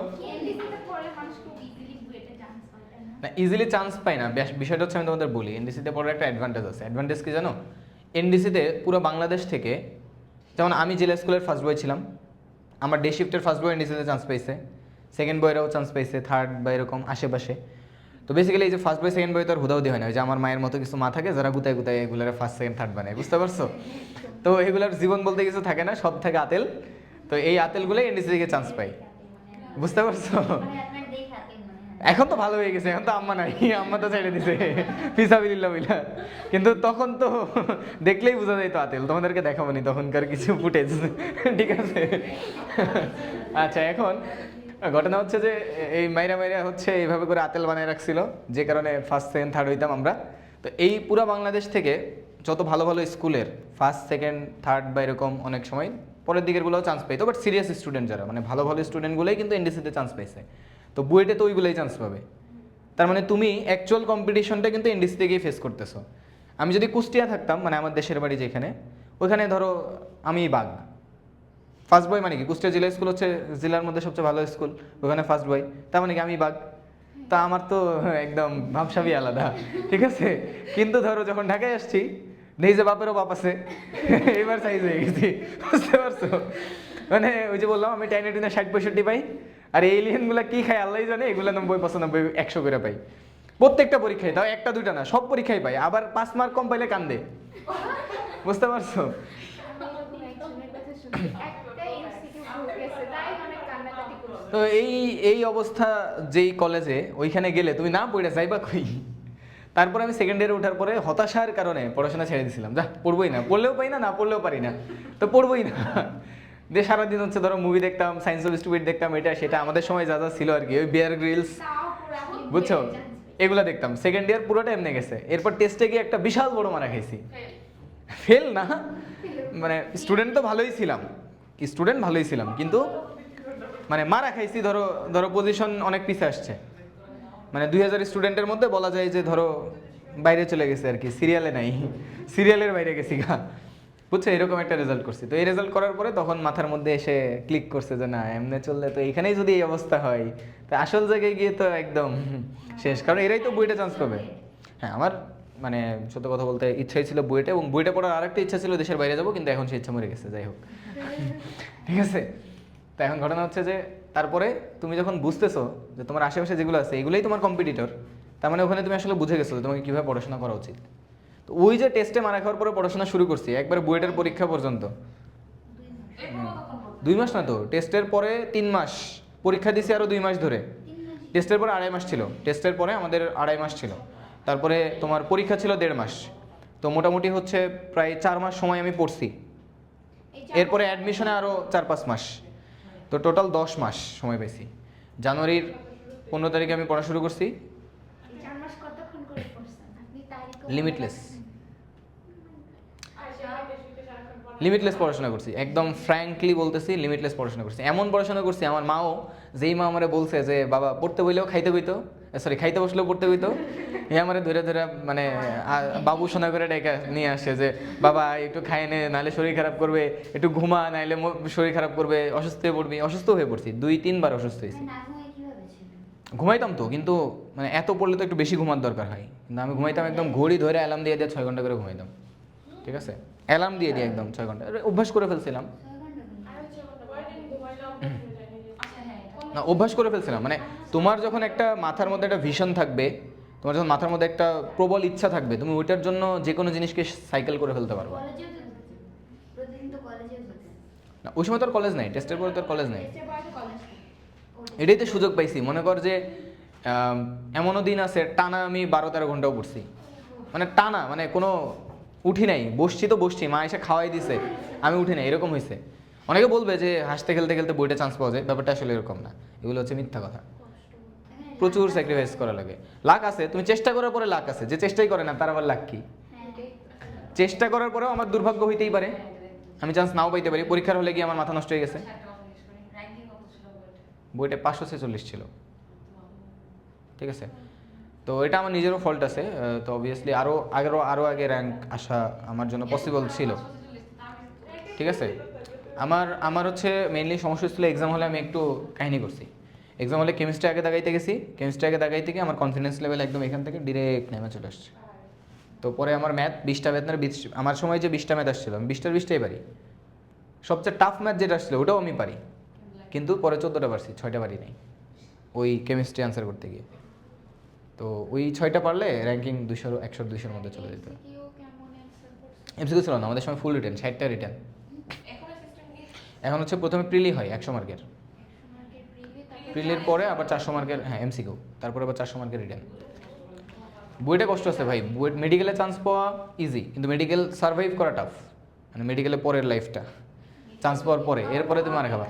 না। ইজিলি চান্স পাই না, বিষয়টা হচ্ছে আমি তোমাদের বলি, এনডিসিতে পড়ার একটা অ্যাডভান্টেজ আছে। অ্যাডভান্টেজ কি জানো? এনডিসিতে পুরো বাংলাদেশ থেকে, যেমন আমি জেলা স্কুলের ফার্স্ট বয় ছিলাম, আমার ডে শিফটের ফার্স্ট বয় এনডিসিতে চান্স পাইছে, সেকেন্ড বয়রাও চান্স পাইছে, থার্ড বা এরকম আশেপাশে। তো বেসিক্যালি এই যে ফার্স্ট বয় সেকেন্ড বয় তো আর হুদাহুদি হয় না, ওই যে আমার মায়ের মতো কিছু মা থাকে যারা গুতায় গুতায় এগুলোর ফার্স্ট সেকেন্ড থার্ড বানায়, বুঝতে পারছো? তো এগুলোর জীবন বলতে কিছু থাকে না, সব থাকে আতেল। তো এই আতেলগুলোই এনডিসি থেকে চান্স পাই, বুঝতে পারছো? এখন তো ভালো হয়ে গেছে, এখন তো আম্মা নাই, আম্মা তো ছেড়ে দিছে ফিসাবিল্লাহ বিল্লাহ। কিন্তু তখন তো দেখলেই বোঝা যায় তো আতেল, তোমাদেরকে দেখাবো নি তখনকার কিছু ফুটেজ, ঠিক আছে? আচ্ছা, এখন ঘটনা হচ্ছে যে এই মাইরা হচ্ছে এইভাবে করে আতেল বানিয়ে রাখছিল, যে কারণে ফার্স্ট সেকেন্ড থার্ড হইতাম আমরা। তো এই পুরো বাংলাদেশ থেকে যত ভালো ভালো স্কুলের ফার্স্ট সেকেন্ড থার্ড বা এরকম অনেক সময় পরের দিকেরগুলোও চান্স পাইতো, বাট সিরিয়াস স্টুডেন্ট যারা, মানে ভালো ভালো স্টুডেন্টগুলোই কিন্তু এনডিসিতে চান্স পাইছে। তো বুয়েটে তো ওইগুলোই চান্স পাবে, তার মানে তুমি অ্যাকচুয়াল কম্পিটিশনটা কিন্তু এনডিসি থেকেই ফেস করতেছো। আমি যদি কুষ্টিয়া থাকতাম, মানে আমার দেশের বাড়ি যেখানে, ওইখানে ধরো আমি বাঘ, ফার্স্ট বয় মানে কি, কুষ্টিয়া জেলা স্কুল হচ্ছে জেলার মধ্যে সবচেয়ে ভালো স্কুল, ওখানে ফার্স্ট বয়, তার মানে কি আমি বাঘ। তা আমার তো একদম ভাবসাবই আলাদা, ঠিক আছে? কিন্তু ধরো যখন ঢাকায় আসছি, নেই যে বাপেরও বাপ আছে, এবার সাইজ হয়ে গেছি, বুঝতে পারছো? মানে ওই যে বললাম আমি 10-18 60-65 পাই, আর এলিয়েনগুলো কি খায় আল্লাহ জানে, এগুলো 90-95-100 করে পাই প্রত্যেকটা পরীক্ষায়, তাও একটা দুইটা না, সব পরীক্ষায় পাই। আবার 5 মার্ক কম পাইলে কান্দে, বুঝতে পারছো? আমি এরকম একজনের কথা শুনছি, একটা এমসিকিউ ভুল গেছে তাই অনেক কান্নাকাটি করছে। তো এই অবস্থা যেই কলেজে, ওইখানে গেলে তুমি না পড়ে যাইবা কই? তারপরে আমি সেকেন্ড ইয়ারে ওঠার পরে হতাশার কারণে পড়াশোনা ছেড়ে দিয়েছিলাম, যা পড়বোই না, পড়লেও পাই না, না পড়লেও পারি না, তো পড়বোই না। দিয়ে সারাদিন হচ্ছে ধরো মুভি দেখতাম, সায়েন্স অফ স্টুপিড দেখতাম, এটা সেটা আমাদের সময় যা যা ছিল আর কি, ওই বিয়ার গ্রিলস, তাও পুরো আপনি বুঝছো, বলে যাচ্ছেন। এগুলা দেখতাম। সেকেন্ড ইয়ার পুরোটা এমনি গেছে। এরপর টেস্টে গিয়ে একটা বিশাল বড় মারা খাইছি, ফেল না, মানে স্টুডেন্ট তো ভালোই ছিলাম, স্টুডেন্ট ভালোই ছিলাম, কিন্তু মানে মারা খাইছি। ধরো ধরো পজিশন অনেক পিছে আসছে, মানে 2000 স্টুডেন্টের মধ্যে বলা যায় যে ধরো বাইরে চলে গেছে আর কি, সিরিয়ালে নাই, সিরিয়ালের বাইরে গেছি গা, বুঝছো, এরকম একটা রেজাল্ট করছি। তো এই রেজাল্ট করার পরে তখন মাথার মধ্যে এসে ক্লিক করছে যে না, এমনি চললে তো এখানেই যদি এই অবস্থা হয়, তো আসল জায়গায় গিয়ে তো একদম শেষ, কারণ এরাই তো বুয়েটে চান্স পাবে। হ্যাঁ, আমার মানে সত্য কথা বলতে ইচ্ছাই ছিল বুয়েটে, এবং বুয়েটে পড়ার আরেকটা ইচ্ছা ছিল দেশের বাইরে যাবো, কিন্তু এখন সেই ইচ্ছা মরে গেছে, যাই হোক। ঠিক আছে, তো এখন ঘটনা হচ্ছে যে তারপরে তুমি যখন বুঝতেছো যে তোমার আশেপাশে যেগুলো আছে এগুলোই তোমার কম্পিটিটর, তার মানে ওখানে তুমি আসলে বুঝে গেছো যে তোমাকে কীভাবে পড়াশোনা করা উচিত। তো ওই যে টেস্টে মারা খাওয়ার পরে পড়াশোনা শুরু করছি একবার বুয়েটের পরীক্ষা পর্যন্ত, 2 মাস না তো, টেস্টের পরে 3 মাস পরীক্ষা দিছি, আরও 2 মাস ধরে। 3 মাস টেস্টের পরে 2.5 মাস ছিল, টেস্টের পরে আমাদের 2.5 মাস ছিল, তারপরে তোমার পরীক্ষা ছিল 1.5 মাস, তো মোটামুটি হচ্ছে প্রায় 4 মাস সময় আমি পড়ছি। এই এরপরে অ্যাডমিশনে আরও 4-5 মাস, তো টোটাল 10 মাস সময় পেয়েছি। জানুয়ারির 15 তারিখে আমি পড়া শুরু করছি। 4 মাস কতক্ষণ করে পড়ছেন আপনি? তারিখ লিমিটলেস, লিমিটলেস পড়াশোনা করছি, একদম ফ্র্যাঙ্কলি বলতেছি, লিমিটলেস পড়াশোনা করছি। এমন পড়াশোনা করছি, আমার মাও, যেই মা আমারে বলছে যে বাবা পড়তে বইলেও খাইতে বইতো, সরি খাইতে বসলেও পড়তে বইতো, এ আমারে ধরে ধরে মানে বাবু সোনা করে ডেকে নিয়ে আসে যে বাবা একটু খাই নে, নাহলে শরীর খারাপ করবে, একটু ঘুমা, নাহলে শরীর খারাপ করবে, অসুস্থ হয়ে পড়বি। অসুস্থ হয়ে পড়ছি, 2-3 বার অসুস্থ হয়েছি। না ঘুমিয়ে কিভাবে ছিলেন? ঘুমাইতাম তো, কিন্তু মানে এত পড়লে তো একটু বেশি ঘুমার দরকার হয়, কিন্তু আমি ঘুমাইতাম একদম ঘড়ি ধরে অ্যালার্ম দিয়ে 6 ঘন্টা করে ঘুমাইতাম। ঠিক আছে, অ্যালার্ম দিয়ে একদম 6 ঘন্টা অভ্যাস করে ফেলছিলাম। 6 ঘন্টা না, অভ্যাস করে ফেলছিলাম, মানে তোমার যখন একটা মাথার মধ্যে একটা ভিশন থাকবে, তোমার যখন মাথার মধ্যে একটা প্রবল ইচ্ছা থাকবে, তুমি ওইটার জন্য যে কোনো জিনিসকে সাইকেল করে ফেলতে পারবে। কলেজেও যেতেন? প্রতিদিন তো কলেজেও যেতেন? না, ওই সময় তো আর কলেজ নাই, টেস্টের পরে তো আর কলেজ নাই, টেস্টের পরে কলেজ? এটাই তো সুযোগ পাইছি। মনে কর যে এমনও দিন আছে টানা আমি 12-13 ঘন্টাও পড়ছি, মানে টানা, মানে কোনো উঠি নাই, বসছি তো বসছি, মা এসে খাওয়াই দিছে, আমি উঠি নাই, এরকম হয়েছে। অনেকে বলবে যে হাসতে খেলতে খেলতে বইটা চান্স পাওয়া যায়, ব্যাপারটা আসলে এরকম না, এগুলো হচ্ছে মিথ্যা কথা। প্রচুর স্যাক্রিফাইস করা লাগে, লাক আছে, তুমি চেষ্টা করার পরে লাক আছে, যে চেষ্টাই করে না তার আবার লাক কি? চেষ্টা করার পরেও আমার দুর্ভাগ্য হইতেই পারে, আমি চান্স নাও পাইতে পারি। পরীক্ষার হলে গিয়ে আমার মাথা নষ্ট হয়ে গেছে, বইটা 546 ছিল। ঠিক আছে, তো এটা আমার নিজেরও ফল্ট আছে, তো অবভিয়াসলি আরও আগে র্যাঙ্ক আসা আমার জন্য পসিবল ছিল। ঠিক আছে, আমার হচ্ছে মেইনলি সমস্যা ছিল এক্সাম হলে আমি একটু কাহিনী করছি। এক্সাম হলে কেমিস্ট্রি আগে দাগাইতে গেছি, কেমিস্ট্রি আগে দাগাইতে গিয়ে আমার কনফিডেন্স লেভেল একদম এখান থেকে ডিরেক্ট নেমে চলে আসছে। তো পরে আমার ম্যাথ 20টা ম্যাথ না, আমার সময় যে 20টা ম্যাথ আসছিল আমি 20টার 20টাই পারি। সবচেয়ে টাফ ম্যাথ যেটা আসছিল ওটাও আমি পারি, কিন্তু পরে 14টা পারছি, 6টা পারি নাই ওই কেমিস্ট্রি আনসার করতে গিয়ে। তো ওই 6টা পারলে র্যাঙ্কিং 200 100 200-র মধ্যে চলে যেত। এমসিকিউ ছিল না আমাদের সময়, ফুল রিটার্ন, 60টা রিটার্ন। এখন হচ্ছে প্রথমে প্রিলি হয় 100 মার্কের, প্রিলির পরে আবার 400 মার্কের, হ্যাঁ এমসিকিউ, তারপরে আবার 400 মার্কের রিটার্ন। বুয়েটে কষ্ট আছে ভাই, বুয়েট মেডিকেলে চান্স পাওয়া ইজি, কিন্তু মেডিকেল সার্ভাইভ করা টাফ। মানে মেডিকেলে পরের লাইফটা, চান্স পাওয়ার পরে, এরপরে তুমি মারা খাবা,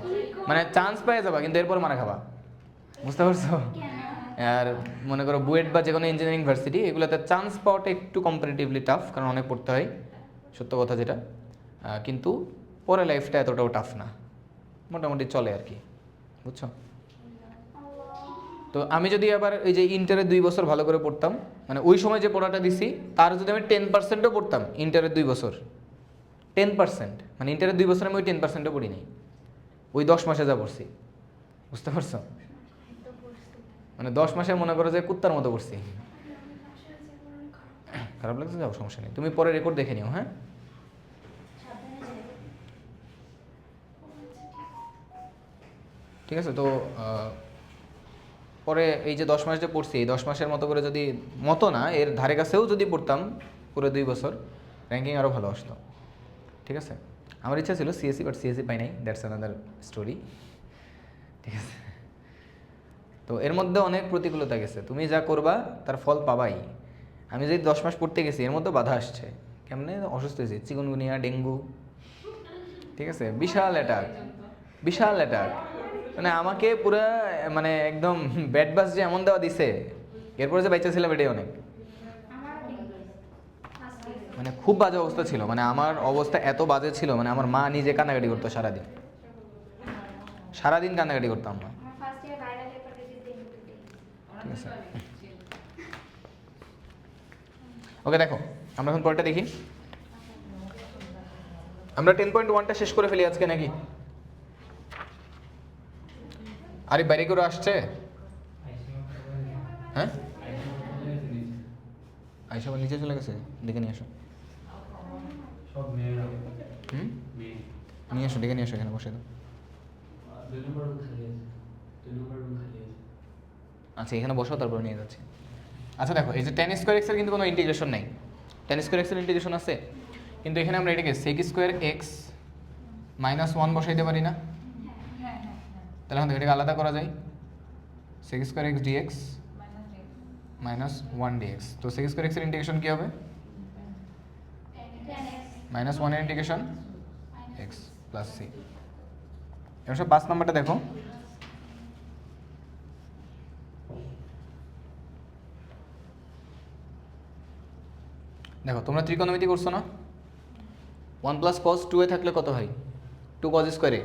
মানে চান্স পেয়ে যাবা কিন্তু এরপরে মারা খাবা, বুঝতে পারছো? আর মনে করো বুয়েট বা যে কোনো ইঞ্জিনিয়ারিং ভার্সিটি, এগুলোতে চান্স পাওয়াটা একটু কম্পারেটিভলি টাফ, কারণ অনেক পড়তে হয়, সত্য কথা যেটা, কিন্তু পরে লাইফটা এতটাও টাফ না, মোটামুটি চলে আর কি, বুঝছো? তো আমি যদি আবার এই যে ইন্টারে 2 বছর ভালো করে পড়তাম, মানে ওই সময় যে পড়াটা দিছি তার যদি আমি 10%ও পড়তাম ইন্টারের 2 বছর, 10%, মানে ইন্টারের 2 বছর আমি ওই 10%ও পড়ি নাই, ওই 10 মাসে যা পড়ছি, বুঝতে পারছো? মানে 10 মাসে মনে করো যে কুত্তার মতো পড়ছি, খারাপ লাগছে যাও, সমস্যা নেই, তুমি পরে রেকর্ড দেখে নিও। হ্যাঁ, ঠিক আছে। তো পরে এই যে 10 মাস যে পড়ছি, এই 10 মাসের মতো করে যদি, মতো না, এর ধারে কাছেও যদি পড়তাম পুরো 2 বছর, র্যাঙ্কিং আরও ভালো আসতো। ঠিক আছে, আমার ইচ্ছা ছিল সিএসসি, বাট সিএসসি পাই নাই, দ্যাটস অ্যানাদার স্টোরি। ঠিক আছে, তো এর মধ্যে অনেক প্রতিকূলতা গেছে, তুমি যা করবা তার ফল পাবাই। আমি যে 10 মাস পড়তে গেছি এর মধ্যে বাধা আসছে, কেমনে অসুস্থ হয়েছি, চিকুনগুনিয়া, ডেঙ্গু, ঠিক আছে, বিশাল অ্যাটাক, বিশাল অ্যাটাক, মানে আমাকে পুরো মানে একদম ব্যাড বাস যে এমন দেওয়া দিছে, এরপরে যে বাচ্চা ছিলাম এটাই অনেক, মানে খুব বাজে অবস্থা ছিল, মানে আমার অবস্থা এত বাজে ছিল, মানে আমার মা নিজে কান্নাকাটি করতো সারাদিন, সারাদিন কান্নাকাটি করতাম না। ঠিক আছে, ওকে, দেখো আমরা এখন পরেরটা দেখি। আমরা 10.1টা শেষ করে ফেলি আজকে নাকি? আরে বাইরে করে আসছে, হ্যাঁ আইসা আবার নিচে চলে গেছে, দেখে নিয়ে আসো। নিয়ে আসো, ডেকে নিয়ে আসো, এখানে বসে দাও। আচ্ছা, এখানে বসো, তারপর নিয়ে যাচ্ছি। আচ্ছা দেখো, এই যে tan স্কোয়ার এক্স এর কিন্তু কোনো ইন্টিগ্রেশন নাই, tan স্কোয়ার এক্স এর ইন্টিগ্রেশন আছে, কিন্তু এখানে আমরা এটাকে sec স্কোয়ার এক্স মাইনাস 1 বসাইতে পারি না? তাহলে এখন এটাকে আলাদা করা যায়, sec square x dx minus 1 dx. তো sec স্কোয়ার এক্স এর ইন্টিগ্রেশন কী হবে? মাইনাস 1 এর ইন্টিগ্রেশন এক্স প্লাস সি। এবার সব 5 নম্বরটা দেখো, দেখো তোমরা ত্রিকোণমিতি করছো না? 1 প্লাস কস 2 এ থাকলে কত হয়? 2 কস স্কোয়ারে,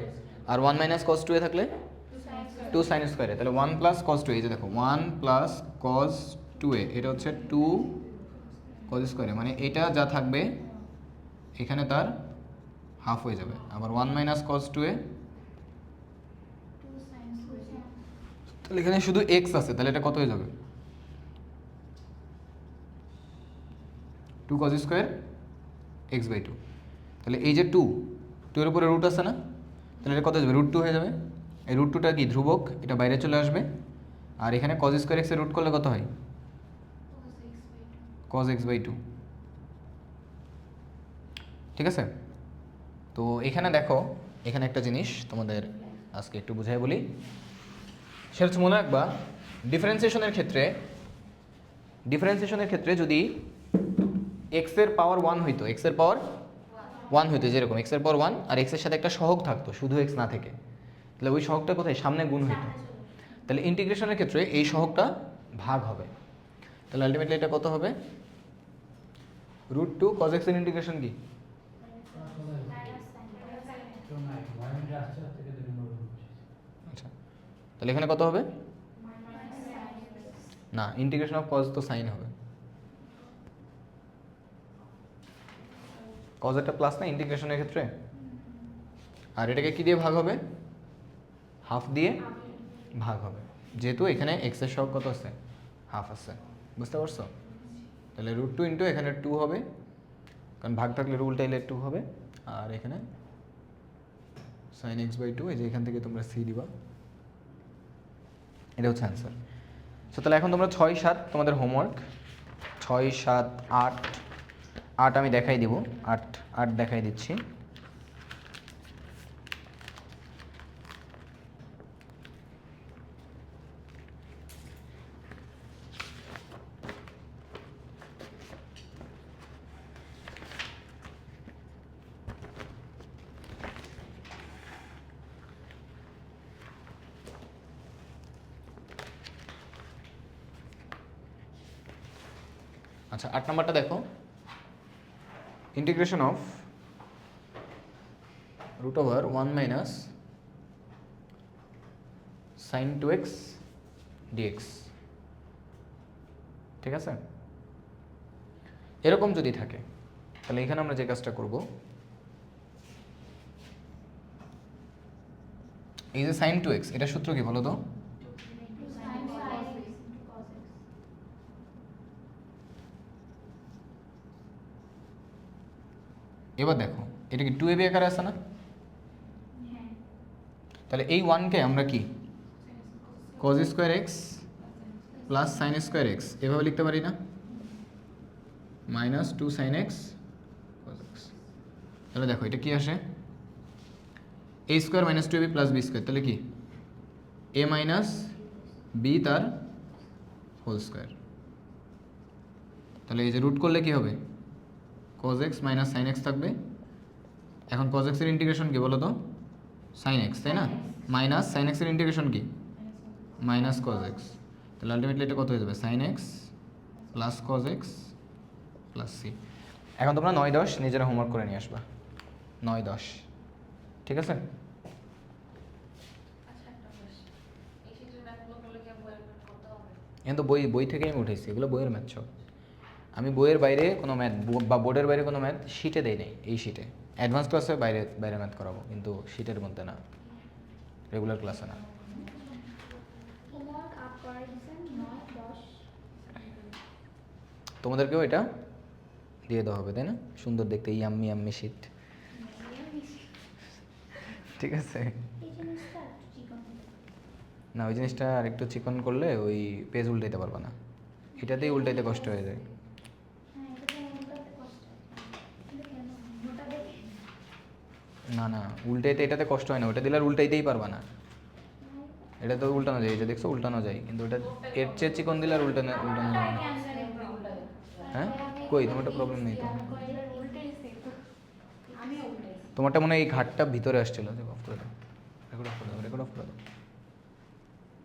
আর 1 মাইনাস কস 2 এ থাকলে 2 সাইন স্কোয়ারে, তাহলে 1 প্লাস কস 2, এই যে দেখো 1 প্লাস কস 2 এ, এটা হচ্ছে 2 কস স্কোয়ারে, মানে এটা যা থাকবে এখানে তার হাফ হয়ে যাবে। আবার 1 মাইনাস কস 2 এ, তাহলে এখানে শুধু এক্স আছে, তাহলে এটা কত হয়ে যাবে? 2 কস স্কোয়ার এক্স বাই 2। তাহলে এই যে 2 এর উপরে রুট আছে না, তাহলে এটা কত হয়ে যাবে? √2 হয়ে যাবে। এই √2টা কি ধ্রুবক, এটা বাইরে চলে আসবে, আর এখানে কস স্কোয়ার এক্সের রুট করলে কত হয়? Cos x by 2। ঠিক আছে, তো এখানে দেখো, এখানে একটা জিনিস তোমাদের আজকে একটু বুঝাই বলি, সেটা হচ্ছে মনে রাখবা, ডিফারেন্সিয়েশনের ক্ষেত্রে যদি এক্স এর পাওয়ার 1 হইতো, এক্স এর পাওয়ার 1 হইতো, যেরকম এক্স এর পাওয়ার 1 আর এক্স এর সাথে একটা সহগ থাকতো, শুধু এক্স না থেকে, তাহলে ওই সহগটা কোথায়? সামনে গুণ হইতো। তাহলে ইন্টিগ্রেশনের ক্ষেত্রে এই সহগটা ভাগ হবে, তাহলে আলটিমেটলি এটা কত হবে? √2 cos x এর ইন্টিগ্রেশন কি? আচ্ছা, তাহলে এখানে কত হবে? না, ইন্টিগ্রেশন অফ cos তো সাইন হবে, cos একটা প্লাস না ইন্টিগ্রেশনের ক্ষেত্রে, আর এটাকে কি দিয়ে ভাগ হবে? হাফ দিয়ে ভাগ হবে, যেহেতু এখানে x এর সহগ কত আছে? হাফ আছে, বুঝতে পারছো? তাহলে √2 ইন্টু এখানে 2 হবে, কারণ ভাগ থাকলে উল্টাইলে 2 হবে, আর এখানে sin x বাই 2, এই যে এখান থেকে তোমরা c দিবা, এটা হচ্ছে অ্যান্সার। সো তাহলে এখন তোমরা 6, 7 তোমাদের হোমওয়ার্ক, 6, 7, 8, 8 আমি দেখাই দিব, 8 দেখাই দিচ্ছি। আচ্ছা, 8 নাম্বারটা দেখো, integration of √1 minus sin 2x dx। ঠিক আছে, এরকম যদি থাকে তাহলে এখানে আমরা যে কাজটা করব, এই যে sin 2x, এটা সূত্র কি বলো তো? এবার দেখো এটা কি 2ab আকারে আছে না? হ্যাঁ তাহলে এই 1কে আমরা কি cos square x plus sine square x এভাবে লিখতে পারি না? Minus 2 sine x cos x। তাহলে দেখো এটা কি আসে a স্কোয়ার মাইনাস 2ab প্লাস বি স্কোয়ার, তাহলে কি a মাইনাস বি তার হোল স্কোয়ার। তাহলে এই যে রুট করলে কি হবে cos x minus sine x থাকবে। এখন cos x এর ইন্টিগ্রেশন কি বলো তো? সাইন এক্স, তাই না? মাইনাস সাইন এক্স এর ইন্টিগ্রেশন কি? Minus cos x। তাহলে আলটিমেটলি এটা কত হয়ে যাবে sine x plus cos x plus c. এখন তোমরা 9-10 নিজেরা হোমওয়ার্ক করে নিয়ে আসবা, 9-10, ঠিক আছে? আচ্ছা একটা প্রশ্ন, এই শীটের ম্যাথগুলো করলে কি বইয়ের নোট করতে হবে? এখন তো বই থেকে আমি উঠেছি, এগুলো বইয়ের ম্যাথ সব। আমি বইয়ের বাইরে কোনো ম্যাথ বা বোর্ডের বাইরে কোনো ম্যাথ শিটে দেই নাই। এই শিটে অ্যাডভান্স ক্লাসে বাইরে বাইরে ম্যাথ করাবো, কিন্তু শিটের মধ্যে না, রেগুলার ক্লাসে না। হোমওয়ার্ক আপ করা দিয়েছেন 9 10 তোমাদেরকেও এটা দিয়ে দেওয়া হবে, তাই না? সুন্দর দেখতে ইয়াম্মি ইয়াম্মি শিট, ঠিক আছে? এই জিনিসটা একটু চিকন না ওই জিনিসটা আর একটু চিকন করলে ওই পেজ উল্টাইতে পারবে না, এটাতেই উল্টাইতে কষ্ট হয়ে যায়। হ্যাঁ এটা তো মোটাতে কষ্ট হয় কিন্তু কেন মোটা দেখে না না উল্টাইতে এটাতে কষ্ট হয় না, ওটা দিলে আর উল্টাইতেই পারবা না। এটা তো উল্টানো যায়, এই যে দেখছো উল্টানো যায়, কিন্তু ওটা এর চেয়ে চিকন দিলে আর উল্টানো উল্টানো যায় না। হ্যাঁ কই তোমারটা প্রবলেম নেই তো, আমিও উল্টাইছি। তোমারটা মনে হয় এই ঘাটটা ভিতরে আসছিল। অফ করে দাও, রেকর্ড অফ করে দাও, রেকর্ড অফ করে দাও।